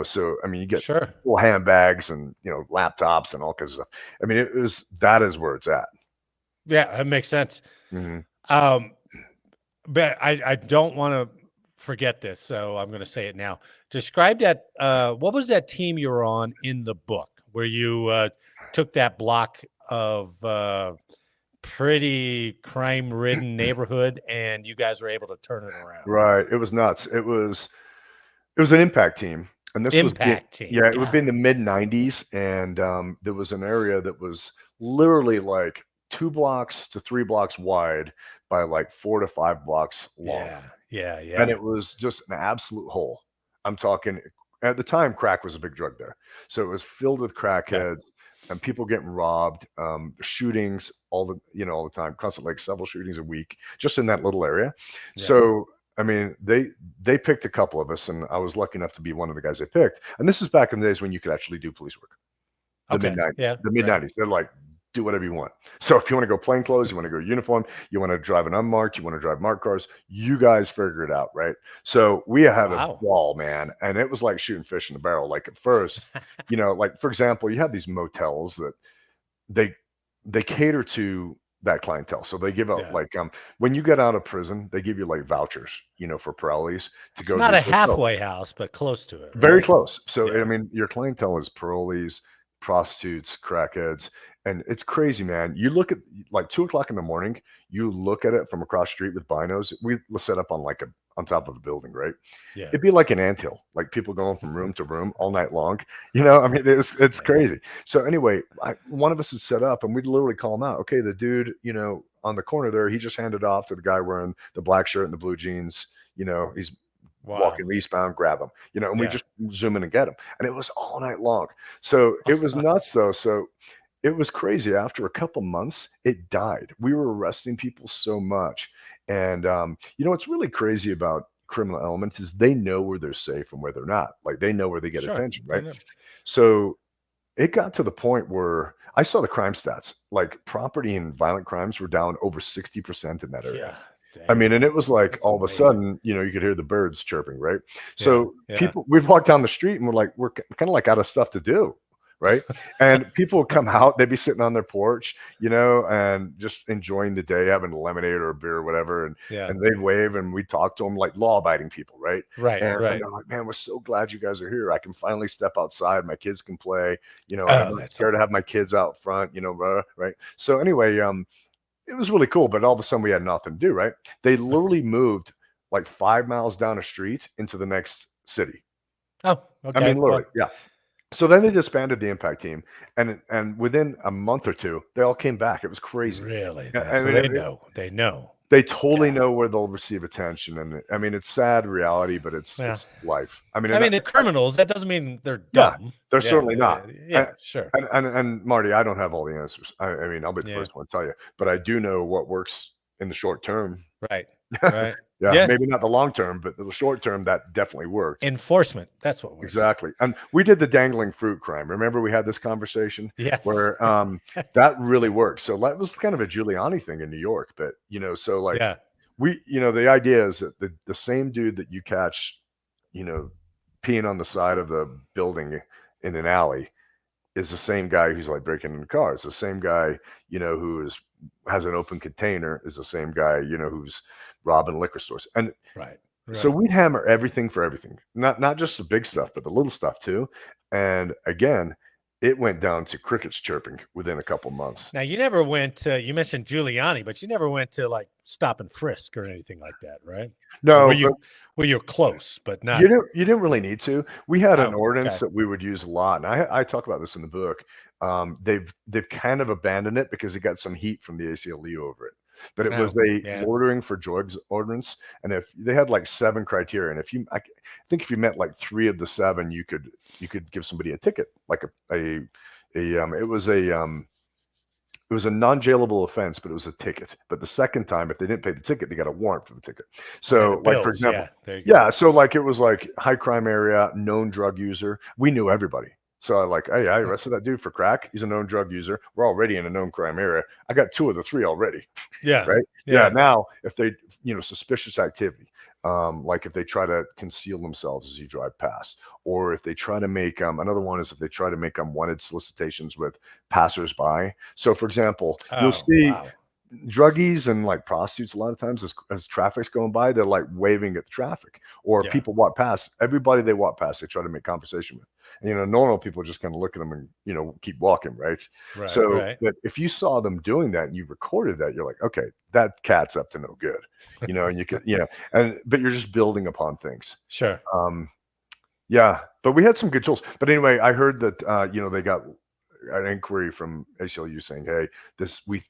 So I mean, you get full handbags and laptops and all kinds of stuff. I mean, that is where it's at. Yeah, that makes sense. Mm-hmm. But I don't want to forget this, so I'm going to say it now. Describe that. What was that team you were on in the book where you took that block of pretty crime-ridden neighborhood, and you guys were able to turn it around? Right. It was nuts. It was an impact team, and this team. Yeah, it would be in the mid '90s, and there was an area that was literally like 2 blocks to 3 blocks wide by like 4 to 5 blocks long. Yeah. And it was just an absolute hole. I'm talking at the time, crack was a big drug there, so it was filled with crackheads. And people getting robbed, shootings all the time, constantly, like several shootings a week, just in that little area. Yeah. So, I mean, they picked a couple of us, and I was lucky enough to be one of the guys they picked. And this is back in the days when you could actually do police work. The mid-90s. They're like, do whatever you want. So if you want to go plain clothes, you want to go uniform, you want to drive an unmarked, you want to drive marked cars, you guys figure it out, right? So we had a ball, man, and it was like shooting fish in the barrel. Like at first, like for example, you have these motels that they cater to that clientele. So they give out like when you get out of prison, they give you like vouchers, for parolees to go. It's not a halfway house, but close to it. Very close. So I mean, your clientele is parolees, prostitutes, crackheads. And it's crazy, man. You look at like 2:00 in the morning, you look at it from across the street with binos. We set up on on top of a building, right? Yeah. It'd be like an anthill, like people going from room to room all night long. I mean, it's crazy. So anyway, one of us would set up, and we'd literally call him out. Okay, the dude, on the corner there, he just handed off to the guy wearing the black shirt and the blue jeans. He's walking eastbound, grab him, and we just zoom in and get him. And it was all night long. So it was nuts though. So it was crazy. After a couple months, it died. We were arresting people so much. And, what's really crazy about criminal elements is they know where they're safe and where they're not. Like they know where they get attention, right? So it got to the point where I saw the crime stats, like property and violent crimes were down over 60% in that area. Yeah. I mean, and it was like That's all of a amazing. sudden, you could hear the birds chirping, right? Yeah, So yeah. we'd walk down the street and we're kind of like out of stuff to do, right? And people would come out, they'd be sitting on their porch, and just enjoying the day, having a lemonade or a beer or whatever, and they'd wave and we'd talk to them like law-abiding people, right? Right. And they're like, man, we're so glad you guys are here. I can finally step outside. My kids can play, I'm not scared to have my kids out front, right? So anyway, it was really cool, but all of a sudden we had nothing to do, right? They literally moved like 5 miles down a street into the next city. Oh, okay. I mean, literally, yeah. So then they disbanded the impact team, and within a month or two, they all came back. It was crazy. Really? I So mean, they know. They totally know where they'll receive attention, and I mean, it's sad reality, but it's life. I mean, they're criminals. That doesn't mean they're dumb. They're certainly not. Yeah, sure. And Marty, I don't have all the answers. I mean, I'll be the first one to tell you, but I do know what works in the short term. Right. Yeah, maybe not the long term, but the short term, that definitely worked. Enforcement, that's what works. Exactly. And we did the dangling fruit crime. Remember we had this conversation? Yes. Where that really worked. So that was kind of a Giuliani thing in New York, but so like the idea is that the same dude that you catch, peeing on the side of the building in an alley is the same guy who's like breaking into cars. The same guy, who has an open container is the same guy, who's robbing liquor stores. And so we'd hammer everything for everything, not just the big stuff, but the little stuff too. And again, it went down to crickets chirping within a couple months. Now, you never went to, you mentioned Giuliani, but you never went to like stop and frisk or anything like that, right? No. Were you close, but not. You didn't really need to. We had an ordinance that we would use a lot. And I talk about this in the book. They've kind of abandoned it because it got some heat from the ACLU over it. But it was a loitering for drugs ordinance, and if they had like 7 criteria, and I think if you met like 3 of the 7, you could give somebody a ticket, like it was a non-jailable offense, but it was a ticket. But the second time, if they didn't pay the ticket, they got a warrant for the ticket. So, like for example, so like it was like high crime area, known drug user. We knew everybody. So I arrested that dude for crack. He's a known drug user. We're already in a known crime area. I got 2 of the 3 already. Yeah. Right. Yeah. Now, if they, suspicious activity, like if they try to conceal themselves as you drive past, or if they try to make, another one is if they try to make unwanted solicitations with passersby. So for example, you'll see druggies and like prostitutes a lot of times as traffic's going by, they're like waving at the traffic, or people walk past. Everybody they walk past, they try to make conversation with. And, normal people just kind of look at them and keep walking, right? But if you saw them doing that and you recorded that, you're like, okay, that cat's up to no good, and you could but you're just building upon things. Sure. But we had some good tools. But anyway, I heard that they got an inquiry from ACLU saying, hey,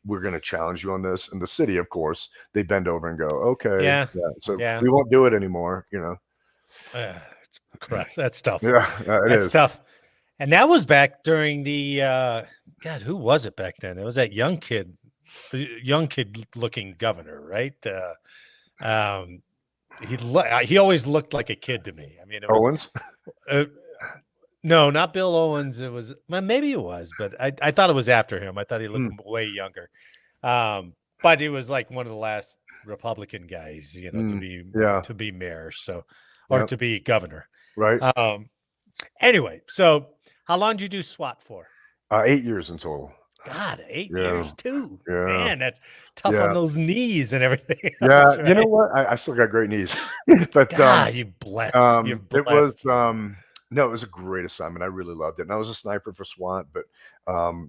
we're going to challenge you on this. And the city, of course, they bend over and go, okay, we won't do it anymore. It's correct. That's tough. That's tough. And that was back during the God, who was it back then? It was that young kid looking governor, right? He always looked like a kid to me. I mean, Owens. No, not Bill Owens. It was, well, maybe it was, but I thought it was after him. I thought he looked way younger. But it was like one of the last Republican guys, to be mayor, or to be governor. Right. Anyway, so how long did you do SWAT for? 8 years in total. God, 8 years too. Yeah. Man, that's tough on those knees and everything. Yeah, right. You know what? I still got great knees. But you blessed. You're blessed. It was it was a great assignment. I really loved it. And I was a sniper for SWAT, but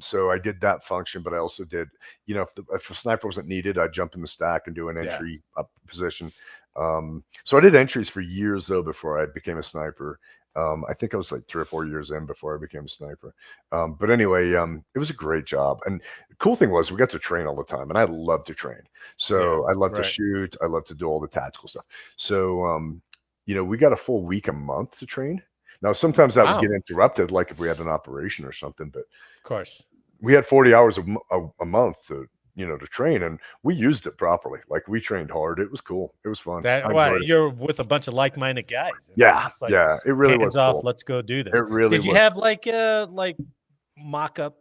so I did that function, but I also did, if a sniper wasn't needed, I'd jump in the stack and do an entry up position. So I did entries for years though before I became a sniper. I think I was like 3 or 4 years in before I became a sniper. But anyway, it was a great job. And the cool thing was we got to train all the time, and I love to train. So I love to shoot. I love to do all the tactical stuff. So, we got a full week a month to train. Now, sometimes that would get interrupted, like if we had an operation or something, but of course we had 40 hours a month to train, and we used it properly. Like we trained hard. It was cool. It was fun. You're with a bunch of like-minded guys. Yeah. It really was off. Cool. Let's go do this. It really Did you have like mock-up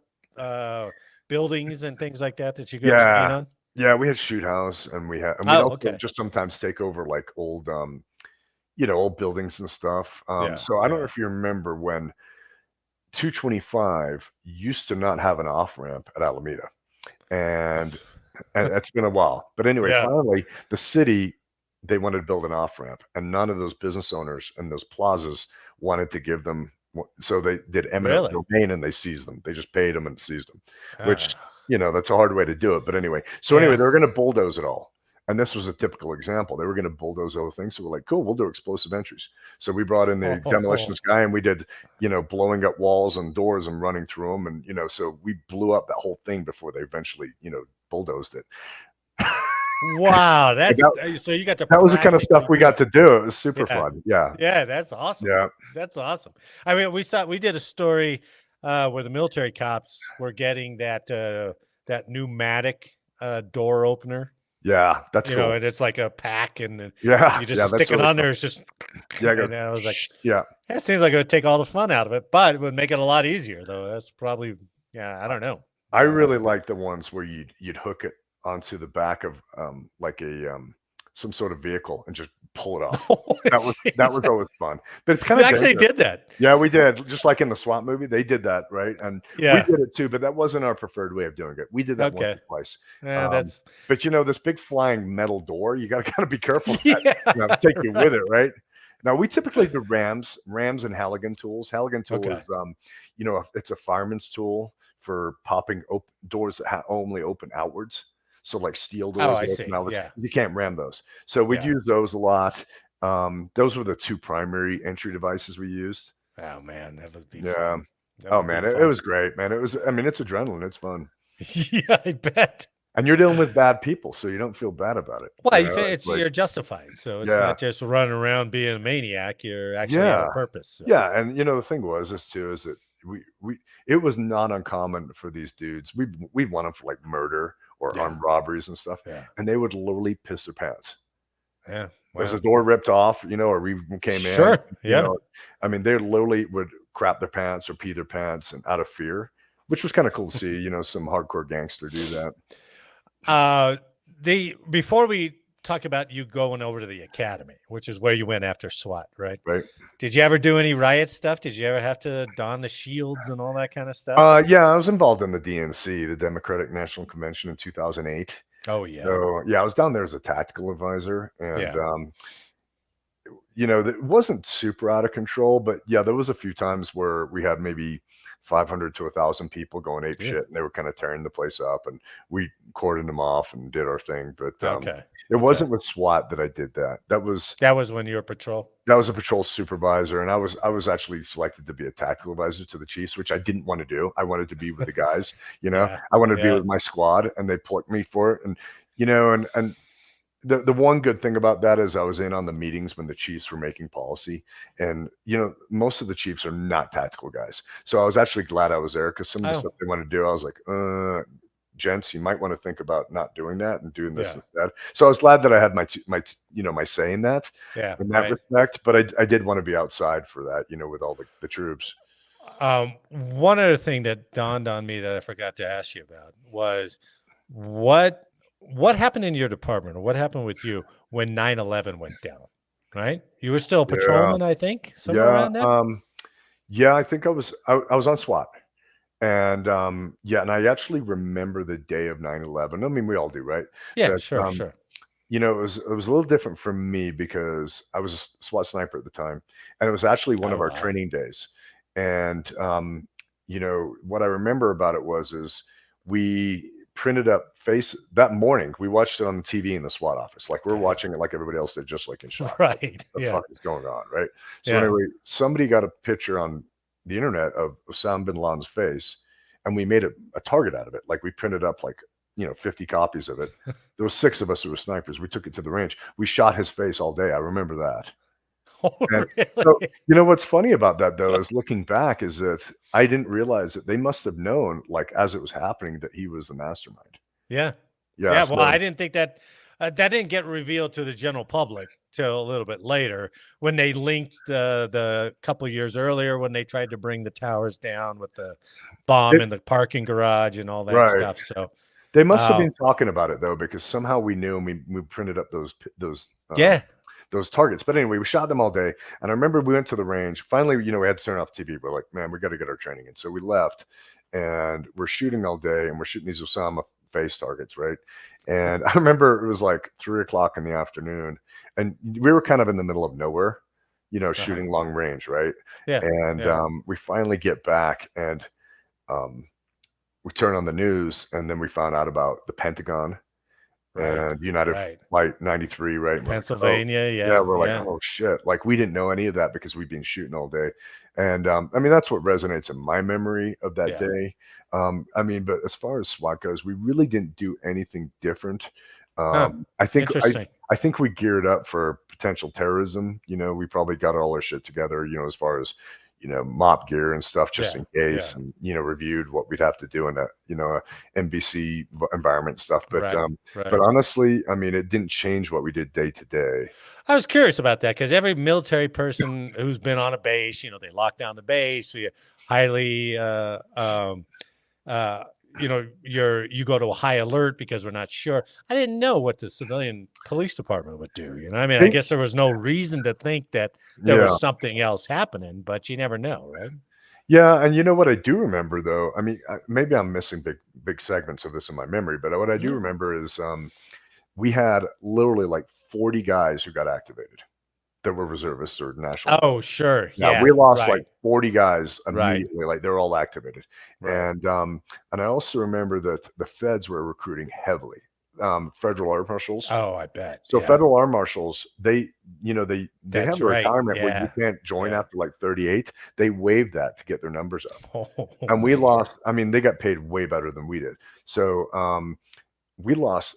buildings and things like that you go train on? Yeah, we had shoot house, and we'd also just sometimes take over like old old buildings and stuff. So I don't know if you remember when 225 used to not have an off ramp at Alameda, and it's been a while. But anyway, finally, the city, they wanted to build an off ramp, and none of those business owners and those plazas wanted to give them. So they did eminent domain, and they seized them. They just paid them and seized them, which that's a hard way to do it. But anyway, anyway, they were going to bulldoze it all. And this was a typical example. They were going to bulldoze other things. So we're like, cool, we'll do explosive entries. So we brought in the demolitions guy, and we did, blowing up walls and doors and running through them. And, so we blew up that whole thing before they eventually, bulldozed it. Wow. So you got to, that was the kind of stuff we got to do. It was super fun. Yeah. Yeah. That's awesome. Yeah. That's awesome. I mean, we did a story where the military cops were getting that pneumatic door opener. Yeah, that's cool. And it's like a pack, and you just stick it on there. It's just and I was like, that seems like it would take all the fun out of it, but it would make it a lot easier, though. That's probably I don't know. I really like the ones where you'd hook it onto the back of like a some sort of vehicle and just pull it off. That was always fun. But it's kind of actually did that. Yeah, we did. Just like in the SWAT movie, they did that, right? And we did it too, but that wasn't our preferred way of doing it. We did that once or twice. But this big flying metal door, you got to kind of be careful. Take you with it, right? Now we typically do Rams and Halligan tools. Halligan tool is it's a fireman's tool for popping doors that only open outwards. So like steel doors. Oh, I see. You can't ram those. So we'd use those a lot. Those were the two primary entry devices we used. Oh man, that was fun. Oh man, it was great, man. It's adrenaline. It's fun. Yeah, I bet. And you're dealing with bad people, so you don't feel bad about it. Well, you're justified. So it's not just running around being a maniac. You're actually have a purpose. So. Yeah, and the thing is that it was not uncommon for these dudes. We'd want them for like murder or armed robberies and stuff. Yeah. And they would literally piss their pants. Yeah. Wow. As the door ripped off, or we came in. Sure. Yeah. I mean, they literally would crap their pants or pee their pants and out of fear, which was kind of cool to see, some hardcore gangster do that. Before we talk about you going over to the academy, which is where you went after SWAT, right? Right. Did you ever do any riot stuff? Did you ever have to don the shields and all that kind of stuff? Yeah, I was involved in the DNC, the Democratic National Convention in 2008. Oh yeah. So I was down there as a tactical advisor, and it wasn't super out of control, but there was a few times where we had maybe 500 to 1,000 people going ape shit, and they were kind of tearing the place up, and we cordoned them off and did our thing. But it wasn't with SWAT that I did that. That was when you were patrol. That was a patrol supervisor, and I was actually selected to be a tactical advisor to the chiefs, which I didn't want to do. I wanted to be with the guys, I wanted to be with my squad, and they plucked me for it, and and the one good thing about that is I was in on the meetings when the chiefs were making policy, and most of the chiefs are not tactical guys. So I was actually glad I was there, because some of the stuff they want to do, I was like, gents, you might want to think about not doing that and doing this instead. So I was glad that I had my say in that, in that respect. But I did want to be outside for that, with all the troops. One other thing that dawned on me that I forgot to ask you about was what happened in your department, or what happened with you when 9/11 went down, right? You were still a patrolman, I think, somewhere around there? I think I was on SWAT. And and I actually remember the day of 9/11. I mean, we all do, right? Yeah, sure. It was a little different for me because I was a SWAT sniper at the time, and it was actually one of our training days. And what I remember about it is we printed up that morning. We watched it on the TV in the SWAT office, like we're watching it like everybody else did, just like in shock. Right. What the fuck is going on, right? So anyway, somebody got a picture on the internet of Osama bin Laden's face, and we made a target out of it. Like we printed up 50 copies of it. There was 6 of us who were snipers. We took it to the range. We shot his face all day. I remember that. Oh, really? So, what's funny about that though is looking back is that I didn't realize that they must have known, like as it was happening, that he was the mastermind. Yeah. Well, I didn't think that. that didn't get revealed to the general public till a little bit later when they linked the couple years earlier when they tried to bring the towers down with the bomb in the parking garage and all that Right. stuff. So They must have been talking about it though, because somehow we knew, and we printed up yeah, those targets. But anyway, we shot them all day, and I remember we went to the range. Finally, we had to turn off TV. We're like, man, we got to get our training in. So we left, and we're shooting all day, and we're shooting these Osama face targets, right? And I remember it was like 3 o'clock in the afternoon, and we were kind of in the middle of nowhere, shooting long range, right? yeah, And we finally get back, and we turn on the news, and then we found out about the Pentagon and United Flight 93, right? And Pennsylvania, we're like, oh shit! Like we didn't know any of that because we've been shooting all day, and I mean that's what resonates in my memory of that day. I mean, but as far as SWAT goes, we really didn't do anything different. I think I think we geared up for potential terrorism. We probably got all our shit together. As far as mop gear and stuff just in case, and reviewed what we'd have to do in a NBC environment stuff. But but honestly, I mean, it didn't change what we did day to day. I was curious about that because every military person who's been on a base, they lock down the base. You highly, you go to a high alert because we're not sure. I didn't know what the civilian police department would do. I mean, I guess there was no reason to think that there was something else happening, but you never know, right? Yeah, and what I do remember though, I mean, maybe I'm missing big segments of this in my memory, but what I do remember is we had literally like 40 guys who got activated that were reservists or national. Oh, sure. Yeah. We lost like 40 guys immediately, like they're all activated. And I also remember that the feds were recruiting heavily. Federal air marshals. Oh, I bet. So federal air marshals, they have a requirement where you can't join after like 38. They waived that to get their numbers up. And we lost, I mean, they got paid way better than we did. So we lost,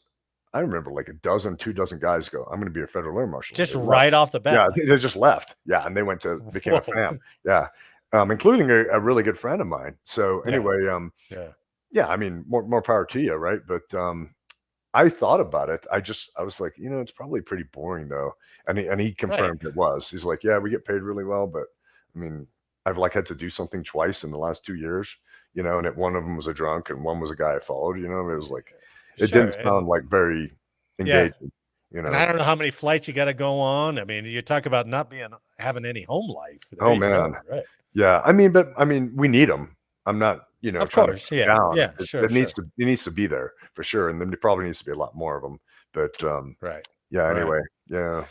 I remember like 2 dozen guys go, I'm going to be a federal air marshal. Just right off the bat. Yeah, they just left. Yeah, and they became a fam. Yeah, including a really good friend of mine. So anyway, I mean, more power to you, right? But I thought about it. I was like, it's probably pretty boring though. And he confirmed it was. He's like, yeah, we get paid really well, but I mean, I've like had to do something twice in the last 2 years, and one of them was a drunk and one was a guy I followed, it was like, it didn't sound like very engaging, And I don't know how many flights you got to go on. I mean, you talk about not having any home life. Oh man. Yeah. I mean, we need them. I'm not, of course. Down. Yeah. It needs to be there for sure. And then there probably needs to be a lot more of them, but yeah. Anyway. Yeah.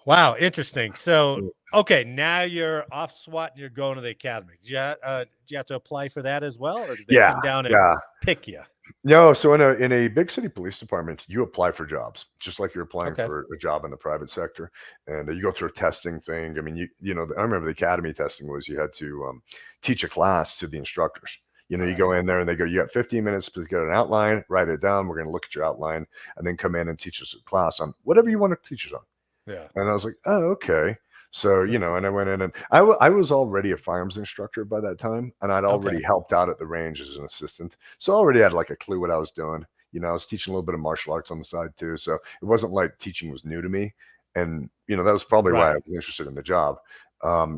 Wow. Interesting. So, okay. Now you're off SWAT and you're going to the academy. Do you have to apply for that as well? Or do they come down and pick you? No, so in a big city police department, you apply for jobs just like you're applying for a job in the private sector, and you go through a testing thing. I mean, I remember the academy testing was you had to teach a class to the instructors. You go in there and they go, you got 15 minutes to get an outline, write it down. We're going to look at your outline and then come in and teach us a class on whatever you want to teach us on. Yeah. And I was like, oh, okay. So, and I went in and I was already a firearms instructor by that time. And I'd already helped out at the range as an assistant. So I already had like a clue what I was doing. I was teaching a little bit of martial arts on the side too. So it wasn't like teaching was new to me. And, that was probably why I was interested in the job.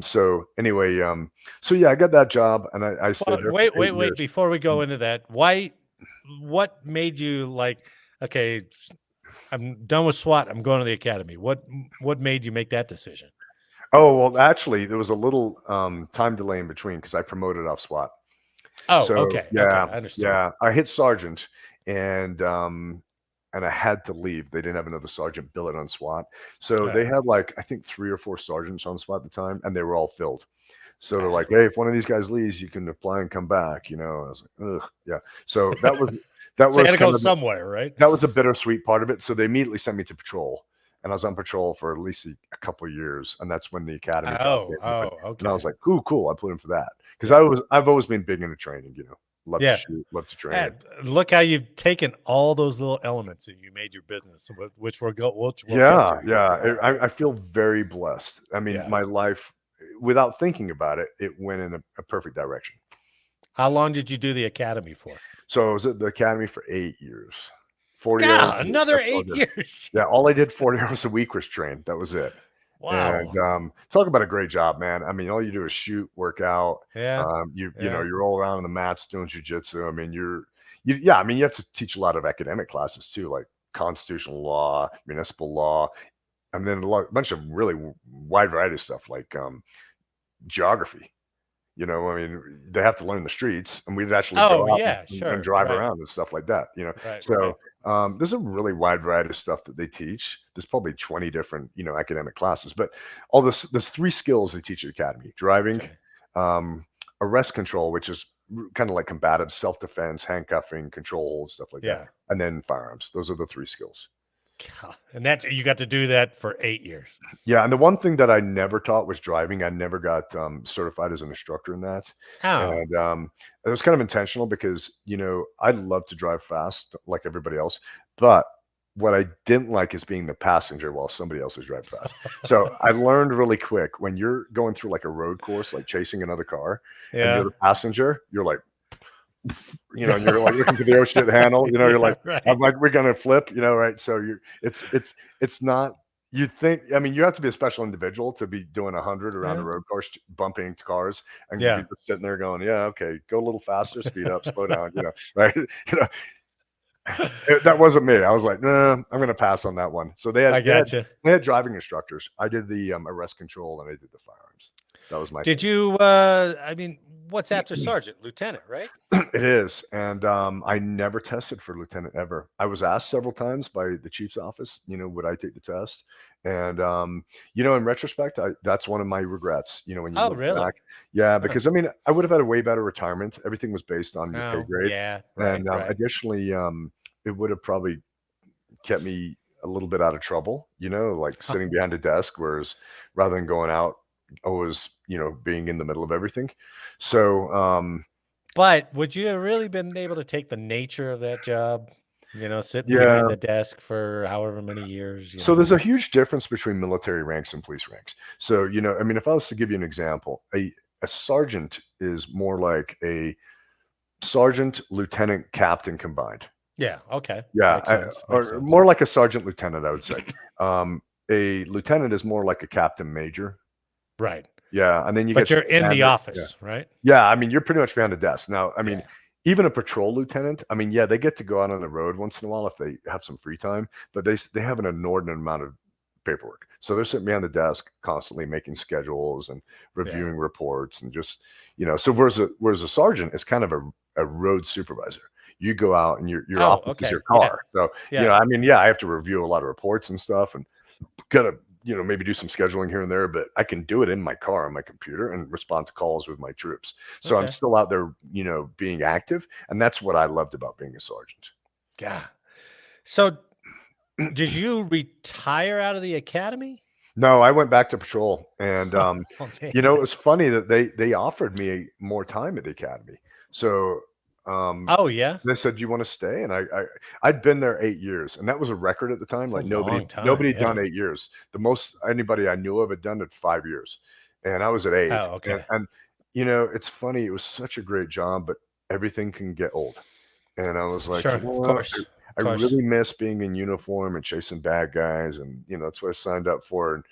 So anyway, so yeah, I got that job and I stayed there. Wait, before we go into that, what made you like, okay, I'm done with SWAT, I'm going to the academy. What made you make that decision? Oh, well, actually, there was a little time delay in between because I promoted off SWAT. Oh, so, okay. Yeah, okay, I understand. Yeah. I hit sergeant and I had to leave. They didn't have another sergeant billet on SWAT. So they had like, I think 3 or 4 sergeants on SWAT at the time, and they were all filled. So they're like, hey, if one of these guys leaves, you can apply and come back. I was like, ugh, yeah. So that was so you had to go somewhere, right? That was a bittersweet part of it. So they immediately sent me to patrol. And I was on patrol for at least a couple of years, and that's when the academy. Okay. And I was like, cool. I put in for that because I've always been big into training. Love to shoot, love to train. Look how you've taken all those little elements and you made your business, which we'll I feel very blessed. I mean, my life, without thinking about it, it went in a perfect direction. How long did you do the academy for? So I was at the academy for 8 years. 40 hours. God, another That's all I 8 did. years. Yeah, all I did 40 hours a week was train. That was it. And Wow. talk about a great job, man. I mean, all you do is shoot, work out. Yeah. You know, Yeah. you roll around on the mats doing jujitsu. I mean, yeah. I mean, you have to teach a lot of academic classes too, like constitutional law, municipal law, and then a bunch of really wide variety of stuff like geography. You know, I mean, they have to learn the streets, and we'd actually Oh, go out yeah, and sure. drive Right. around and stuff like that. You know, Right. so Right. there's a really wide variety of stuff that they teach. There's probably 20 different, academic classes, but all this there's three skills they teach at the academy: driving, Okay. um, arrest control, which is kind of like combative self-defense, handcuffing, control holds, stuff like that, Yeah. and then firearms. Those are the three skills. God. And you got to do that for 8 years. Yeah, and the one thing that I never taught was driving. I never got certified as an instructor in that, Oh. and it was kind of intentional because I love to drive fast like everybody else, but what I didn't like is being the passenger while somebody else is driving fast. So I learned really quick when you're going through like a road course, like chasing another car, and you're Yeah. the passenger, you're like, and you're like looking for the ocean at the handle, you're Yeah, like, I'm right. like, we're gonna flip, right? So it's not. You think, I mean, you have to be a special individual to be doing 100 around a Yeah. road course, bumping into cars, and be Yeah. just sitting there going, yeah, okay, go a little faster, speed up, slow down, right? That wasn't me. I was like, nah, I'm gonna pass on that one. So I gotcha. they had driving instructors. I did the arrest control and I did the firearms. That was my Did thing. you I mean, what's after sergeant? Lieutenant, right? It is, and I never tested for lieutenant ever. I was asked several times by the chief's office, would I take the test? And in retrospect, that's one of my regrets. When you Oh, look really? back, yeah, Huh. because I mean, I would have had a way better retirement. Everything was based on your pay Oh, grade, yeah. Right. and Right. additionally, it would have probably kept me a little bit out of trouble. Like Huh. sitting behind a desk, whereas rather than going out, always, being in the middle of everything. So. But would you have really been able to take the nature of that job? Sitting behind Yeah. the desk for however many years, So there's a huge difference between military ranks and police ranks. So, I mean, if I was to give you an example, a sergeant is more like a sergeant, lieutenant, captain combined. Yeah. Okay. Yeah, Makes sense. Makes or sense. more like a sergeant lieutenant, I would say. A lieutenant is more like a captain major. Right. Yeah, and then you But get you're in the commander. office, right? Yeah, I mean, you're pretty much behind a desk. Now, I mean, Yeah. even a patrol lieutenant, I mean, yeah, they get to go out on the road once in a while if they have some free time, but they have an inordinate amount of paperwork. So they're sitting behind the desk constantly making schedules and reviewing reports and just, so whereas a sergeant is kind of a road supervisor. You go out and your Oh, office is okay. your car. So, Yeah. I mean, yeah, I have to review a lot of reports and stuff and gotta, maybe do some scheduling here and there, but I can do it in my car on my computer and respond to calls with my troops. So I'm Okay. still out there, being active. And that's what I loved about being a sergeant. Yeah. So did you retire out of the academy? No, I went back to patrol. And, Oh, man. it was funny that they offered me more time at the academy. So, Oh, yeah. they said, "Do you want to stay?" And I'd been there 8 years, and that was a record at the time. It's a Like long time. nobody had Yeah. done 8 years. The most anybody I knew of had done it 5 years, and I was at 8. Oh, okay. And it's funny. It was such a great job, but everything can get old. And I was like, Sure. you know Of what? course. I Of course. really miss being in uniform and chasing bad guys, and that's what I signed up for. And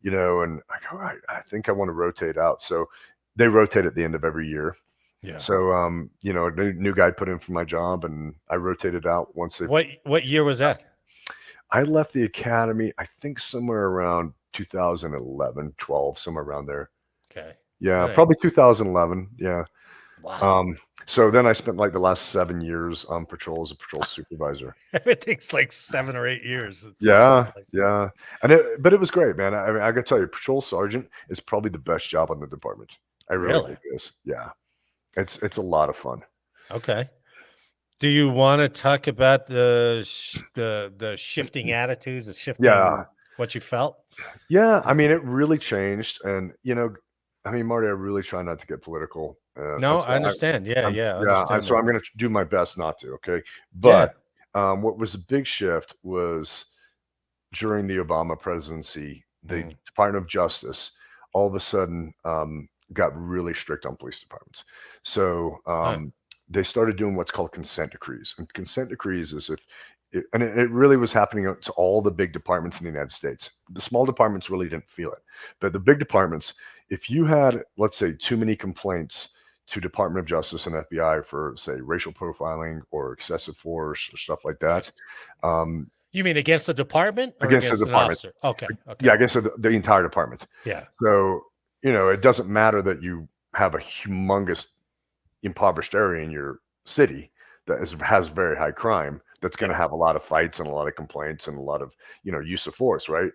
and I go, I think I want to rotate out. So they rotate at the end of every year. Yeah. So, a new guy put in for my job, and I rotated out once they. What year was that? I left the academy, I think somewhere around 2011, 12, somewhere around there. Okay. Yeah, All right. probably 2011. Yeah. Wow. So then I spent like the last 7 years on patrol as a patrol supervisor. Everything's like 7 or 8 years. It's Yeah, like- yeah. But it was great, man. I mean, I gotta tell you, patrol sergeant is probably the best job on the department. I really Really? think it is. Yeah. It's a lot of fun. Okay. Do you want to talk about the shifting attitudes, the shifting Yeah. what you felt? Yeah, I mean, it really changed, and I mean, Marty, I really try not to get political. No, That's I why understand. Yeah, I'm, yeah, I yeah. understand So that. I'm going to do my best not to. Okay, Yeah. but what was a big shift was during the Obama presidency, the Mm. Department of Justice all of a sudden got really strict on police departments. So they started doing what's called consent decrees, and consent decrees is if it really was happening to all the big departments in the United States. The small departments really didn't feel it, but the big departments, if you had, let's say, too many complaints to Department of Justice and FBI for, say, racial profiling or excessive force or stuff like that. You mean against the department or against the an department? officer? Okay. Yeah, against the entire department. Yeah. So, it doesn't matter that you have a humongous impoverished area in your city that has very high crime, that's going to have a lot of fights and a lot of complaints and a lot of, use of force, right?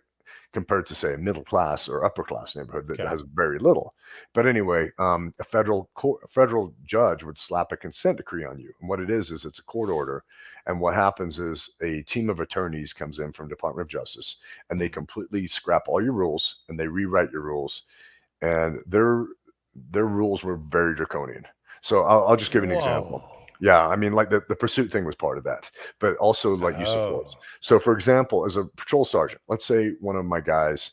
Compared to, say, a middle class or upper class neighborhood that has very little. But anyway, a federal judge would slap a consent decree on you. And what it is it's a court order. And what happens is a team of attorneys comes in from Department of Justice, and they completely scrap all your rules and they rewrite your rules. And their rules were very draconian. So I'll just give you an example. Yeah, I mean, like the pursuit thing was part of that, but also like use of force. So, for example, as a patrol sergeant, let's say one of my guys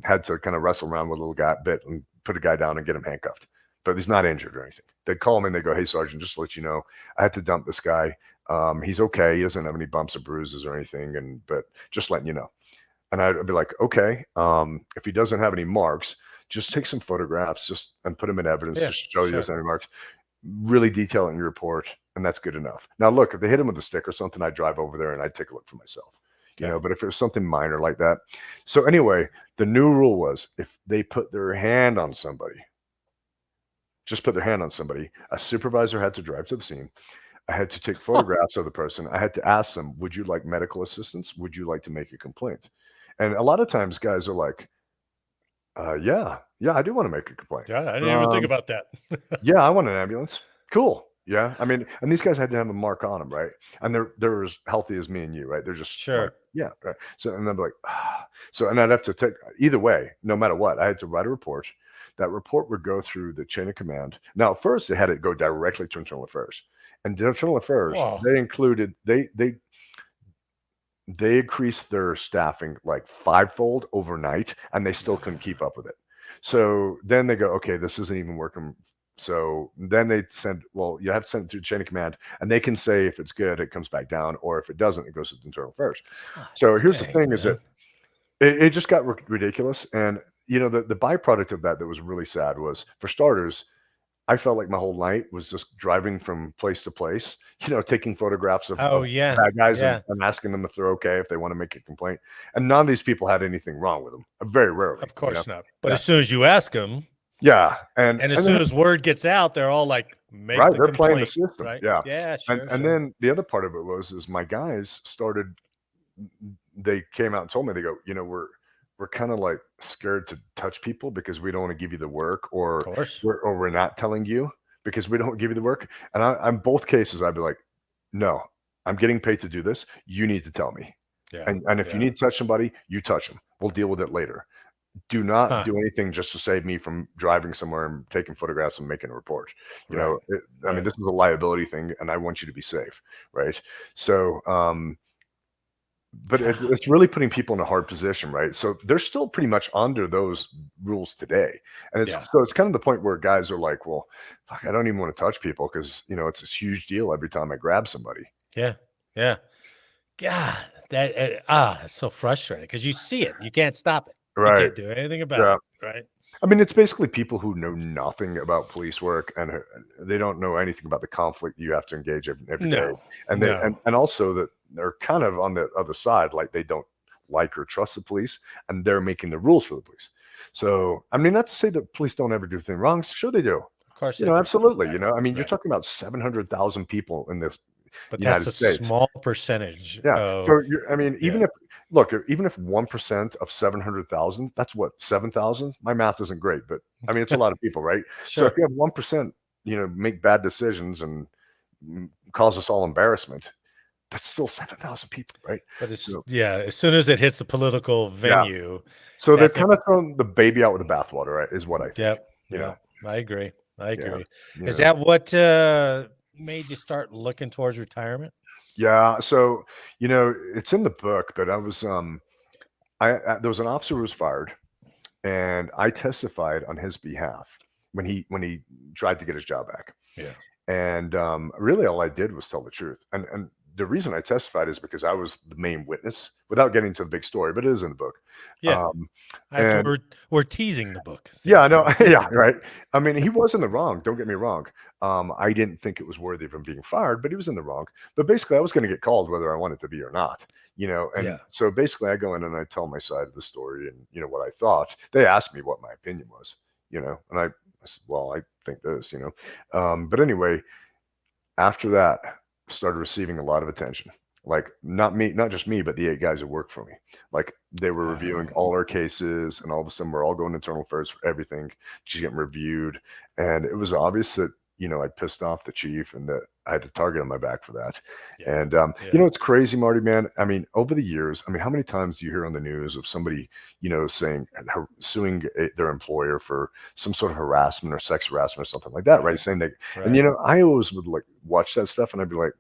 had to kind of wrestle around with a little guy bit and put a guy down and get him handcuffed, but he's not injured or anything. They'd call him and they go, "Hey, Sergeant, just to let you know, I had to dump this guy. He's okay. He doesn't have any bumps or bruises or anything, but just letting you know." And I'd be like, "Okay, if he doesn't have any marks, just take some photographs and put them in evidence to show you there's any marks. Really detail it in your report, and that's good enough." Now, look, if they hit him with a stick or something, I'd drive over there and I'd take a look for myself, but if it was something minor like that. So anyway, the new rule was if they put their hand on somebody, just put their hand on somebody, a supervisor had to drive to the scene. I had to take photographs of the person. I had to ask them, "Would you like medical assistance? Would you like to make a complaint?" And a lot of times guys are like, yeah, I do want to make a complaint. Yeah, I didn't even think about that. Yeah, I want an ambulance. Cool. Yeah, I mean, and these guys had to have a mark on them, right? And they're as healthy as me and you, right? They're just like, yeah, right. So, and they'd be like, and I'd have to take, either way, no matter what, I had to write a report. That report would go through the chain of command. Now, at first, they had it go directly to internal affairs, and the internal affairs they included they increased their staffing like 5-fold overnight, and they still couldn't keep up with it. So then they go, "Okay, this isn't even working." So then they send, "Well, you have to send it through the chain of command," and they can say if it's good, it comes back down, or if it doesn't, it goes to the internal affairs. So here's the thing: is that it just got ridiculous, and the byproduct of that was really sad was, for starters, I felt like my whole night was just driving from place to place, taking photographs of bad guys and asking them if they're okay, if they want to make a complaint. And none of these people had anything wrong with them. Very rarely. Of course not. But as soon as you ask them. Yeah. And as soon as word gets out, they're all like, make the they're playing the complaint, system. Right? Yeah. Yeah, sure. And then the other part of it is my guys they came out and told me, they go, we're kind of like scared to touch people because we don't want to give you the work, or we're not telling you because we don't give you the work. And I'm both cases, I'd be like, "No, I'm getting paid to do this. You need to tell me. Yeah. And if you need to touch somebody, you touch them. We'll deal with it later. Do not do anything just to save me from driving somewhere and taking photographs and making a report. I mean, this is a liability thing, and I want you to be safe." Right. So, but it's really putting people in a hard position, right? So they're still pretty much under those rules today. And so it's kind of the point where guys are like, "Well, fuck, I don't even want to touch people because, it's this huge deal every time I grab somebody." Yeah. Yeah. God, that's so frustrating because you see it. You can't stop it. Right. You can't do anything about it. Right. I mean, it's basically people who know nothing about police work, and they don't know anything about the conflict you have to engage every day. And and also that they're kind of on the other side, like they don't like or trust the police, and they're making the rules for the police. So, I mean, not to say that police don't ever do things wrong. Sure they do. Of course, absolutely. I mean, you're talking about 700,000 people in this. But that's a small percentage. Yeah. So I mean, even if 1% of 700,000, that's what, 7,000? My math isn't great, but I mean, it's a lot of people, right? So if you have 1%, make bad decisions and cause us all embarrassment, that's still 7,000 people, right? But it's as soon as it hits the political venue. So they're kind of throwing the baby out with the bathwater, right? Is what I think. Yeah. I agree. Is that what made you start looking towards retirement? Yeah. So, it's in the book, but I was, there was an officer who was fired, and I testified on his behalf when he tried to get his job back. Yeah. And really all I did was tell the truth. And the reason I testified is because I was the main witness, without getting to the big story, but it is in the book. Yeah. And we're teasing the book. So yeah, I know. Yeah, right. I mean, he was in the wrong. Don't get me wrong. I didn't think it was worthy of him being fired, but he was in the wrong. But basically, I was going to get called whether I wanted to be or not. And so basically, I go in and I tell my side of the story and what I thought. They asked me what my opinion was, and I said, well, I think this, But anyway, after that, started receiving a lot of attention. Like not just me, but the 8 guys that work for me. Like they were reviewing all our cases, and all of a sudden we're all going to internal affairs for everything, just getting reviewed. And it was obvious that I pissed off the chief, and that I had a target on my back for that. Yeah. And it's crazy, Marty, man. I mean, over the years, how many times do you hear on the news of somebody saying suing their employer for some sort of harassment or sex harassment or something like that, right? Saying that, and I always would like watch that stuff, and I'd be like,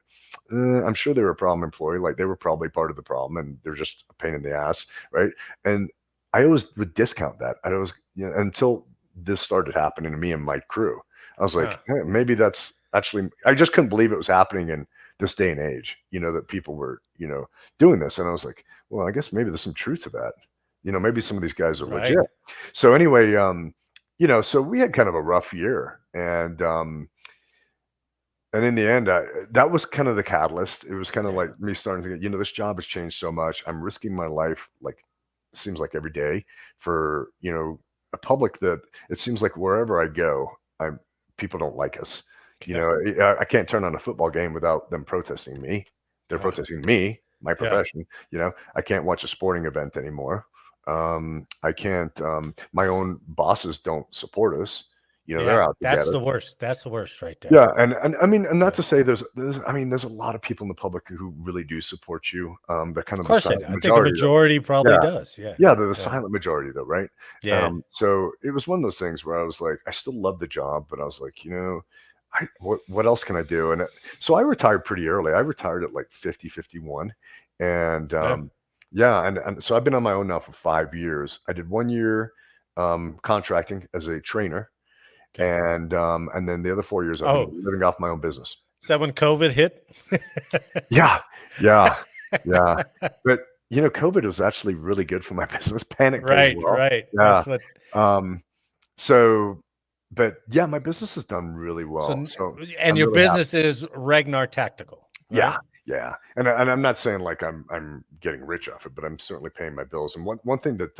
I'm sure they were a problem employee. Like they were probably part of the problem, and they're just a pain in the ass, right? And I always would discount that. I was until this started happening to me and my crew. I was like, hey, maybe that's actually. I just couldn't believe it was happening in this day and age. That people were doing this, and I was like, well, I guess maybe there's some truth to that. Maybe some of these guys are legit. So anyway, so we had kind of a rough year, and in the end, that was kind of the catalyst. It was kind of like me starting to get, this job has changed so much. I'm risking my life, like, it seems like every day for, a public that it seems like wherever I go, people don't like us. I can't turn on a football game without them protesting me. They're protesting me, my profession. I can't watch a sporting event anymore. I can't, my own bosses don't support us. They're out together. That's the worst. That's the worst right there. Yeah. And I mean, and not to say there's a lot of people in the public who really do support you. They're kind of course the they do. I think the majority probably does. Yeah. Yeah. They're the silent majority though. Right. Yeah. So it was one of those things where I was like, I still love the job, but I was like, what else can I do? And so I retired pretty early. I retired at like 50, 51. And, and so I've been on my own now for 5 years. I did 1 year, contracting as a trainer. And then the other 4 years I've been living off my own business. Is that when COVID hit? Yeah. But COVID was actually really good for my business. Panic. Right. Yeah. That's what. But yeah, my business has done really well. So and your really business is Ragnar Tactical. Right? Yeah. And I'm not saying like I'm getting rich off it, but I'm certainly paying my bills. And one thing that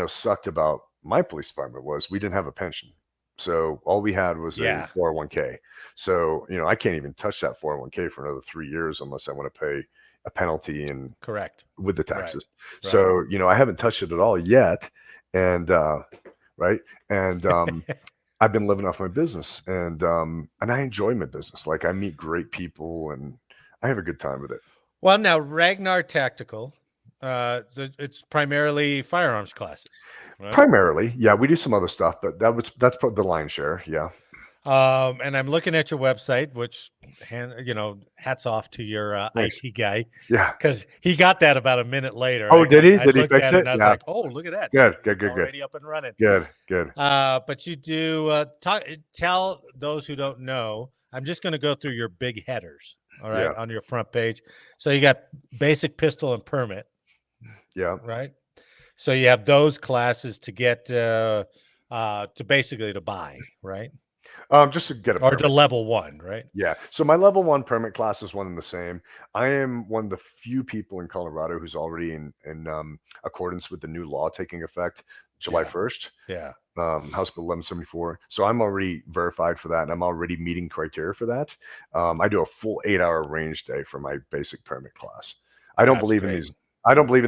sucked about my police department was we didn't have a pension. So all we had was a 401k. So, I can't even touch that 401k for another 3 years unless I want to pay a penalty and correct with the taxes. Right. So, I haven't touched it at all yet. And, I've been living off my business and I enjoy my business. Like I meet great people and I have a good time with it. Well, now Ragnar Tactical, it's primarily firearms classes. Right? Primarily, yeah, we do some other stuff, but that's the lion's share, yeah. And I'm looking at your website, which hats off to your IT guy, because he got that about a minute later. Oh, did he? Did he fix it? And I was like, oh, look at that! Good. Already up and running. Good. But you do tell those who don't know. I'm just going to go through your big headers, all right, on your front page. So you got basic pistol and permit. Yeah. Right. So you have those classes to get to basically to buy, right? Just to get a permit. Or to level 1, right? Yeah. So my level 1 permit class is one and the same. I am one of the few people in Colorado who's already in accordance with the new law taking effect July 1st. Yeah. House Bill 1174. So I'm already verified for that, and I'm already meeting criteria for that. I do a full 8-hour range day for my basic permit class. I don't believe in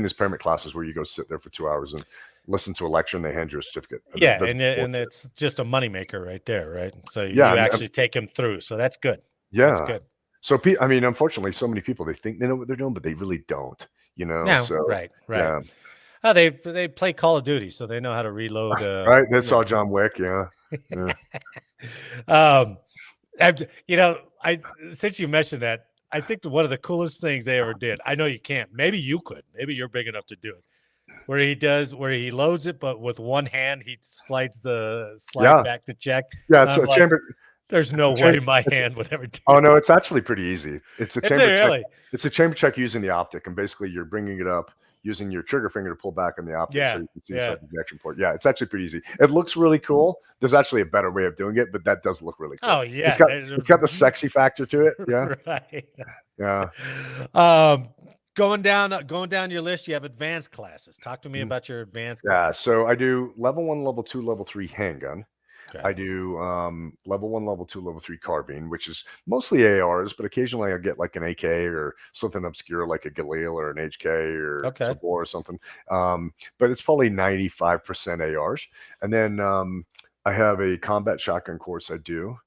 these permit classes where you go sit there for 2 hours and listen to a lecture and they hand you a certificate. Yeah, and it's just a moneymaker right there, right? So you actually take them through. So that's good. Yeah, that's good. So unfortunately, so many people, they think they know what they're doing, but they really don't. No, so, right. Yeah. Oh, they play Call of Duty, so they know how to reload. Right, they saw John Wick. Yeah. Since you mentioned that, I think one of the coolest things they ever did. I know you can't. Maybe you could. Maybe you're big enough to do it. Where he loads it, but with one hand he slides back to check. Yeah, it's a There's no way my hand would ever do Oh that. no, it's actually pretty easy. It's a Is it chamber check. really? It's a chamber check using the optic, and basically you're bringing it up using your trigger finger to pull back on the optic so you can see inside the ejection port. Yeah, it's actually pretty easy. It looks really cool. There's actually a better way of doing it, but that does look really cool. Oh yeah, it's got the sexy factor to it. Yeah, right. Yeah. Going down your list, you have advanced classes. Talk to me about your advanced classes. So I do level 1, level 2, level 3 handgun. Okay. I do level 1, level 2, level 3 carbine, which is mostly ARs, but occasionally I get like an AK or something obscure like a Galil or an HK or Sabor or something. But it's probably 95% ARs. And then I have a combat shotgun course I do.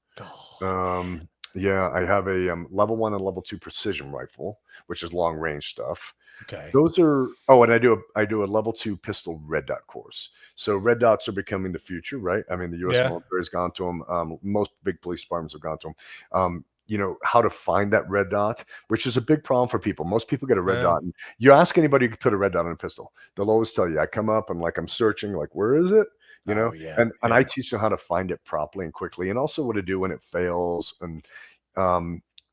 Yeah, I have a level 1 and level 2 precision rifle, which is long range stuff. Okay. Those are and I do a level 2 pistol red dot course. So red dots are becoming the future, right? I mean, the U.S. military has gone to them. Most big police departments have gone to them. You know how to find that red dot, which is a big problem for people. Most people get a red dot, and you ask anybody who could put a red dot on a pistol, they'll always tell you, I come up and like I'm searching, like where is it? You know, and I teach them how to find it properly and quickly, and also what to do when it fails. And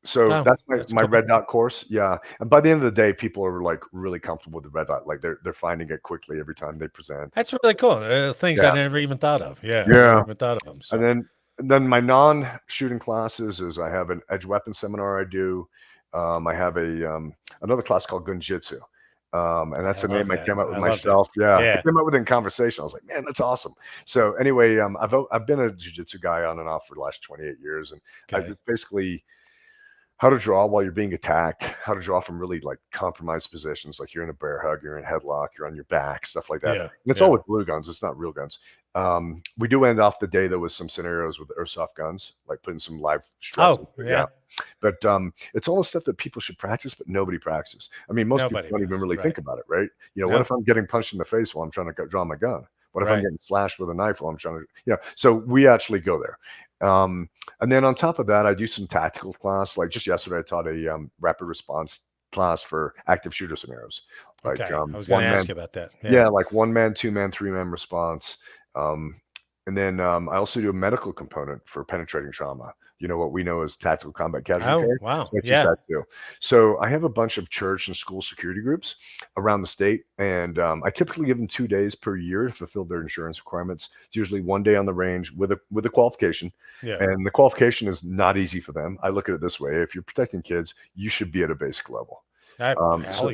so that's my red dot course. Yeah. And by the end of the day, people are like really comfortable with the red dot. Like they're finding it quickly every time they present. That's really cool. Things I never even thought of. Yeah. I never even thought of them. So. And then my non-shooting classes is I have an edge weapon seminar I do. I have another class called Gunjitsu. And that's a name I came up with myself. I came up with it in conversation. I was like, man, that's awesome. So anyway, I've been a jiu-jitsu guy on and off for the last 28 years. And I just basically how to draw while you're being attacked, how to draw from really like compromised positions, like you're in a bear hug, you're in a headlock, you're on your back, stuff like that. And it's all with blue guns. It's not real guns. We do end off the day though with some scenarios with airsoft guns, like putting some live stress. But it's all the stuff that people should practice, but nobody practices. I mean, most people don't even really think about it, right? You know, what if I'm getting punched in the face while I'm trying to draw my gun? What if I'm getting slashed with a knife while I'm trying to, so we actually go there. And then on top of that, I do some tactical class. Like just yesterday, I taught a rapid response class for active shooter scenarios. Like I was going to ask you about that. Like 1-man, 2-man, 3-man response. And then I also do a medical component for penetrating trauma. You know, what we know as tactical combat casualty care. Wow. That too. So I have a bunch of church and school security groups around the state. And I typically give them 2 days per year to fulfill their insurance requirements. It's usually 1 day on the range with a qualification. And the qualification is not easy for them. I look at it this way. If you're protecting kids, you should be at a basic level. So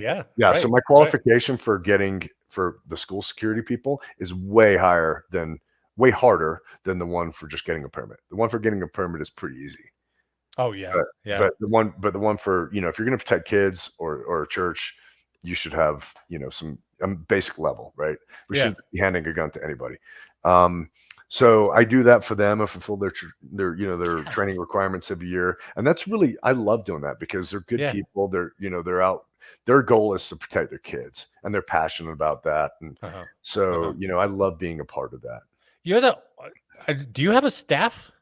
my qualification for the school security people is way harder than the one for just getting a permit. The one for getting a permit is pretty easy. But the one for, if you're going to protect kids or a church, you should have, some basic level, right? We shouldn't be handing a gun to anybody. So I do that for them and fulfill their training requirements every year. And that's really, I love doing that because they're good people. They're out. Their goal is to protect their kids and they're passionate about that. And I love being a part of that. Do you have a staff?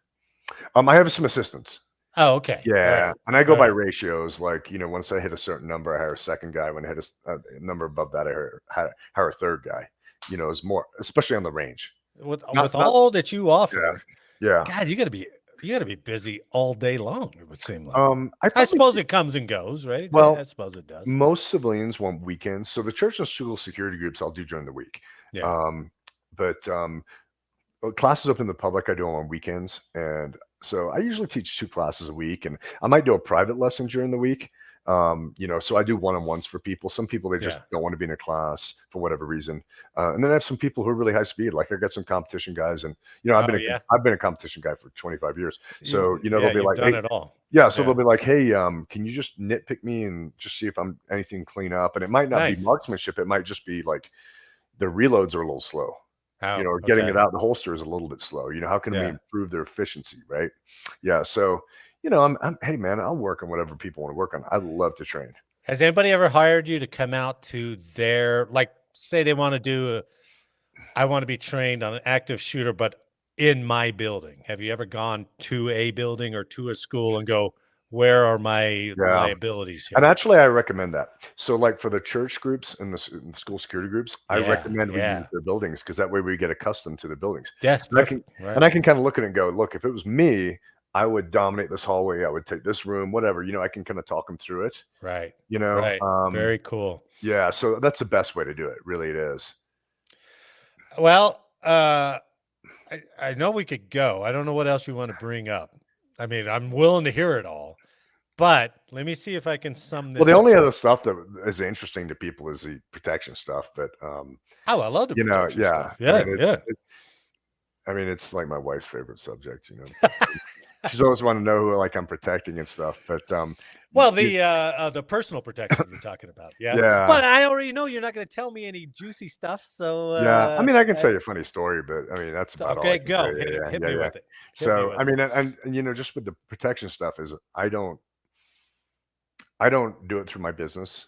I have some assistants. Oh, okay. Yeah. Right. And I go by ratios. Like, once I hit a certain number, I hire a second guy. When I hit a number above that, I hire a third guy, is more, especially on the range. With all that you offer. Yeah. God, you gotta be busy all day long, it would seem like. I suppose it comes and goes, right? Well, I suppose it does. Most civilians want weekends. So the church and school security groups I'll do during the week. But classes open to the public, I do them on weekends. And so I usually teach 2 classes a week, and I might do a private lesson during the week. So I do one-on-ones for people. Some people, they just don't want to be in a class for whatever reason. And then I have some people who are really high speed. Like I got some competition guys, and I've been a competition guy for 25 years. So they'll be like, done it all. They'll be like, hey, can you just nitpick me and just see if I'm anything clean up? And it might not be marksmanship. It might just be like the reloads are a little slow. Or getting it out of the holster is a little bit slow. How can we improve their efficiency, right? Yeah. So, hey man, I'll work on whatever people want to work on. I love to train. Has anybody ever hired you to come out to their, like, say they want to I want to be trained on an active shooter, but in my building? Have you ever gone to a building or to a school and go, where are my liabilities here? And actually, I recommend that. So like for the church groups and the school security groups, I recommend we use their buildings because that way we get accustomed to the buildings. Yes, and I can kind of look at it and go, look, if it was me, I would dominate this hallway. I would take this room, whatever, I can kind of talk them through it, Right. Right. Very cool. Yeah. So that's the best way to do it. Really, it is. Well, I know we could go. I don't know what else you want to bring up. I mean, I'm willing to hear it all, but let me see if I can sum this Well, the up. only other stuff that is interesting to people is the protection stuff, but I love the protection stuff. Yeah, I mean, it's like my wife's favorite subject. She's always wanted to know who I'm protecting and stuff. But well, the personal protection you're talking about, yeah. But I already know you're not going to tell me any juicy stuff. So yeah, I mean, I can tell you a funny story, but I mean, that's about all. Okay, go hit me with it. So I mean, and just with the protection stuff is I don't do it through my business.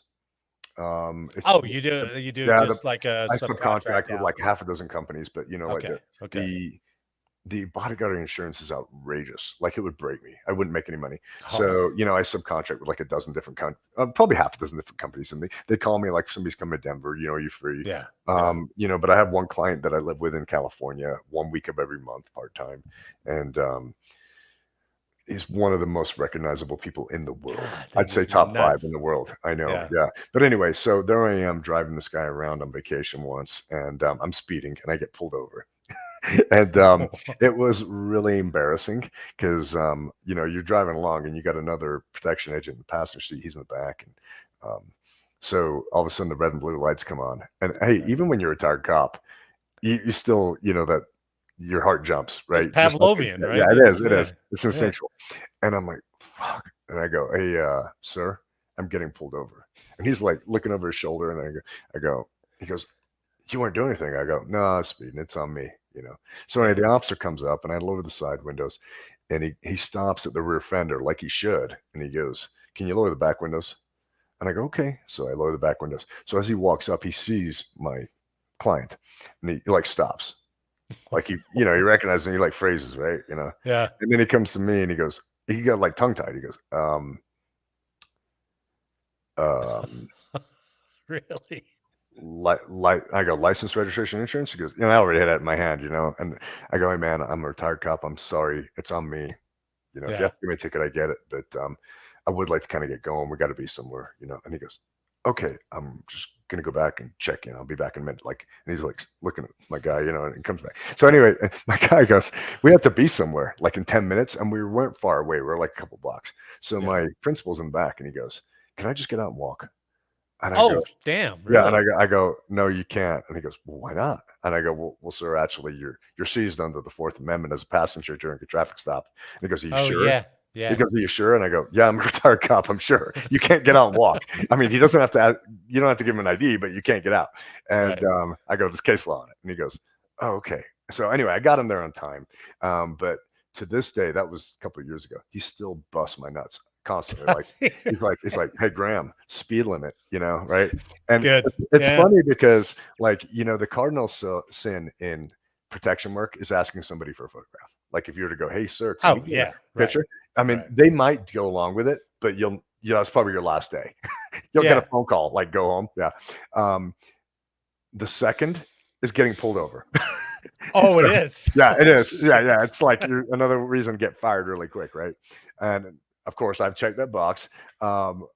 You do just like a subcontract with like half a dozen companies, but the bodyguard insurance is outrageous. Like, it would break me. I wouldn't make any money. So, I subcontract with like a dozen different probably half a dozen different companies. And they call me like, somebody's coming to Denver, are you free? Yeah. But I have one client that I live with in California 1 week of every month, part-time. And, he's one of the most recognizable people in the world. I'd say top 5 in the world. I know. Yeah. But anyway, so there I am driving this guy around on vacation once, and I'm speeding and I get pulled over. And it was really embarrassing because you're driving along and you got another protection agent in the passenger seat. He's in the back, and so all of a sudden the red and blue lights come on. And hey, even when you're a retired cop, you still that your heart jumps, right? It's Pavlovian, right? Yeah, it is. It's instinctual. And I'm like, fuck. And I go, hey, sir, I'm getting pulled over. And he's like looking over his shoulder, and he goes, you weren't doing anything. I go, no, I was speeding. It's on me, So anyway, the officer comes up, and I lower the side windows, and he stops at the rear fender like he should. And he goes, can you lower the back windows? And I go, okay. So I lower the back windows. So as he walks up, he sees my client, and he like stops. Like he recognizes me, he like phrases, right? Yeah. And then he comes to me and he goes, he got like tongue tied. He goes, really? I go, license, registration, insurance. He goes, I already had it in my hand, and I go, hey man, I'm a retired cop. I'm sorry. It's on me. If you have to give me a ticket, I get it. But I would like to kind of get going. We got to be somewhere, and he goes, okay, I'm just going to go back and check in. I'll be back in a minute. And he's like looking at my guy, and he comes back. So anyway, my guy goes, we have to be somewhere like in 10 minutes. And we weren't far away. We were like a couple blocks. So my principal's in the back, and he goes, can I just get out and walk? And I go, damn. Really? Yeah. And I go, no, you can't. And he goes, well, why not? And I go, well, sir, actually you're seized under the 4th Amendment as a passenger during a traffic stop. And he goes, are you sure? Yeah. He goes, are you sure? And I go, yeah, I'm a retired cop. I'm sure. You can't get out and walk. I mean, he doesn't have to, you don't have to give him an ID, but you can't get out. And I go, there's case law on it. And he goes, oh, okay. So anyway, I got him there on time. But to this day, that was a couple of years ago, he still busts my nuts constantly. Like he's like, hey, Graham, speed limit, right? And it's funny because the cardinal sin in protection work is asking somebody for a photograph. Like if you were to go, hey, sir, can you get a picture? I mean, they might go along with it, but that's probably your last day. You'll get a phone call, like go home. Yeah. The second is getting pulled over. Oh, so, it is. Yeah, it is. Yeah. It's like another reason to get fired really quick, right? And of course, I've checked that box.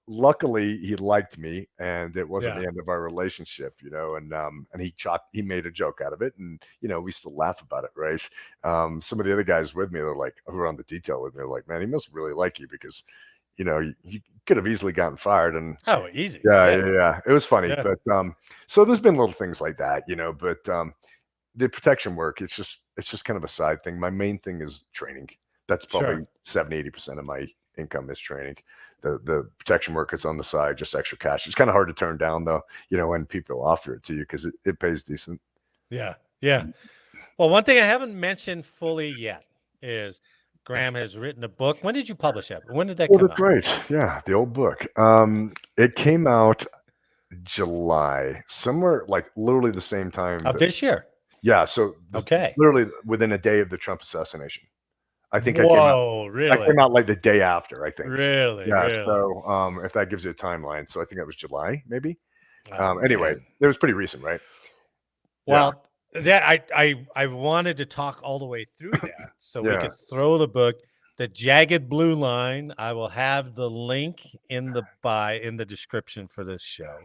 Luckily, he liked me, and it wasn't the end of our relationship, and he made a joke out of it, and we still laugh about it, right? Some of the other guys with me, they're like, who are on the detail with me, they're like, man, he must really like you because you could have easily gotten fired. And easy. Yeah. It was funny, but so there's been little things like that, but the protection work, it's just kind of a side thing. My main thing is training. That's probably 70-80% of my income is training. The protection work is on the side, just extra cash. It's kind of hard to turn down though, when people offer it to you because it pays decent. Yeah. Well, one thing I haven't mentioned fully yet is Graham has written a book. When did you publish it? When did that come out? Great. Yeah, the old book. It came out July, somewhere like literally the same time of this year. Yeah. So literally within a day of the Trump assassination. I think really? I came out like the day after, I think. Really? Yeah. Really? So if that gives you a timeline. So I think that was July, maybe. Anyway, it was pretty recent, right? Well, that I wanted to talk all the way through that so we could throw the book the Jagged Blue Line. I will have the link in the description for this show.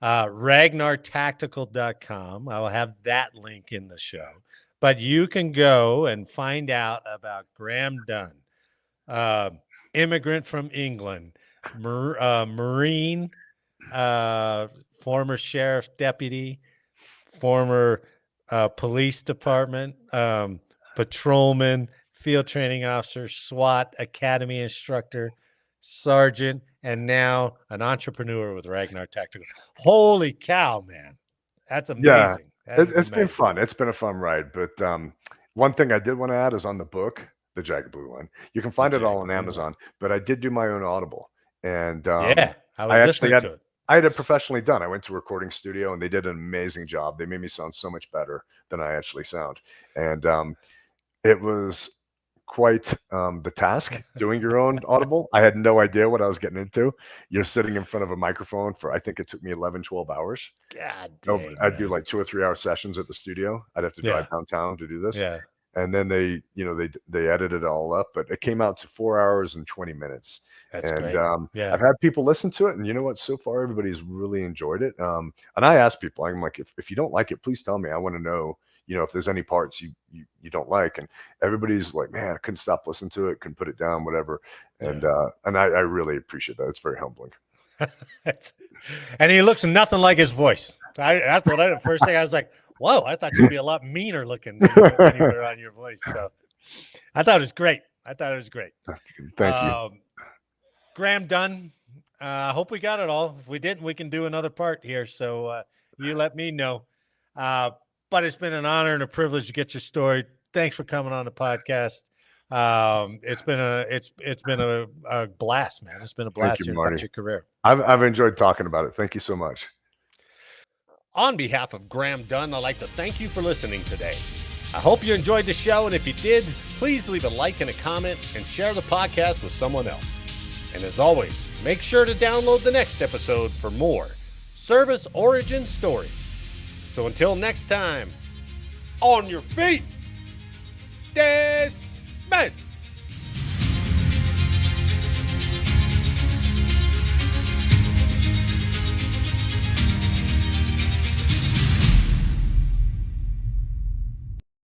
RagnarTactical.com. I will have that link in the show. But you can go and find out about Graham Dunne, immigrant from England, Marine, former sheriff deputy, former police department, patrolman, field training officer, SWAT academy instructor, sergeant, and now an entrepreneur with Ragnar Tactical. Holy cow, man. That's amazing. Yeah, it's been fun. It's been a fun ride. But one thing I did want to add is on the book, The Jagged Blue Line. You can find it all on Amazon, but I did do my own Audible. And I was listening to it. I had it professionally done. I went to a recording studio and they did an amazing job. They made me sound so much better than I actually sound. And it was quite the task doing your own Audible. I had no idea what I was getting into. You're sitting in front of a microphone for, I think it took me 11, 12 hours. God dang, I'd do like 2 or 3 hour sessions at the studio. I'd have to drive downtown to do this. Yeah. And then they edited it all up, but it came out to 4 hours and 20 minutes. That's great. I've had people listen to it, and you know what? So far, everybody's really enjoyed it. And I ask people, I'm like, if you don't like it, please tell me. I want to know, if there's any parts you don't like. And everybody's like, man, I couldn't stop listening to it, couldn't put it down, whatever. And I really appreciate that. It's very humbling. And he looks nothing like his voice. That's what the first thing I was like, whoa, I thought you'd be a lot meaner looking when you were on your voice. So I thought it was great. Thank you. Graham Dunne, I hope we got it all. If we didn't, we can do another part here. So you let me know. But it's been an honor and a privilege to get your story. Thanks for coming on the podcast. It's been a blast, man. It's been a blast hearing about your career. I've enjoyed talking about it. Thank you so much. On behalf of Graham Dunne, I'd like to thank you for listening today. I hope you enjoyed the show, and if you did, please leave a like and a comment and share the podcast with someone else. And as always, make sure to download the next episode for more service origin stories. So until next time, on your feet, dismiss!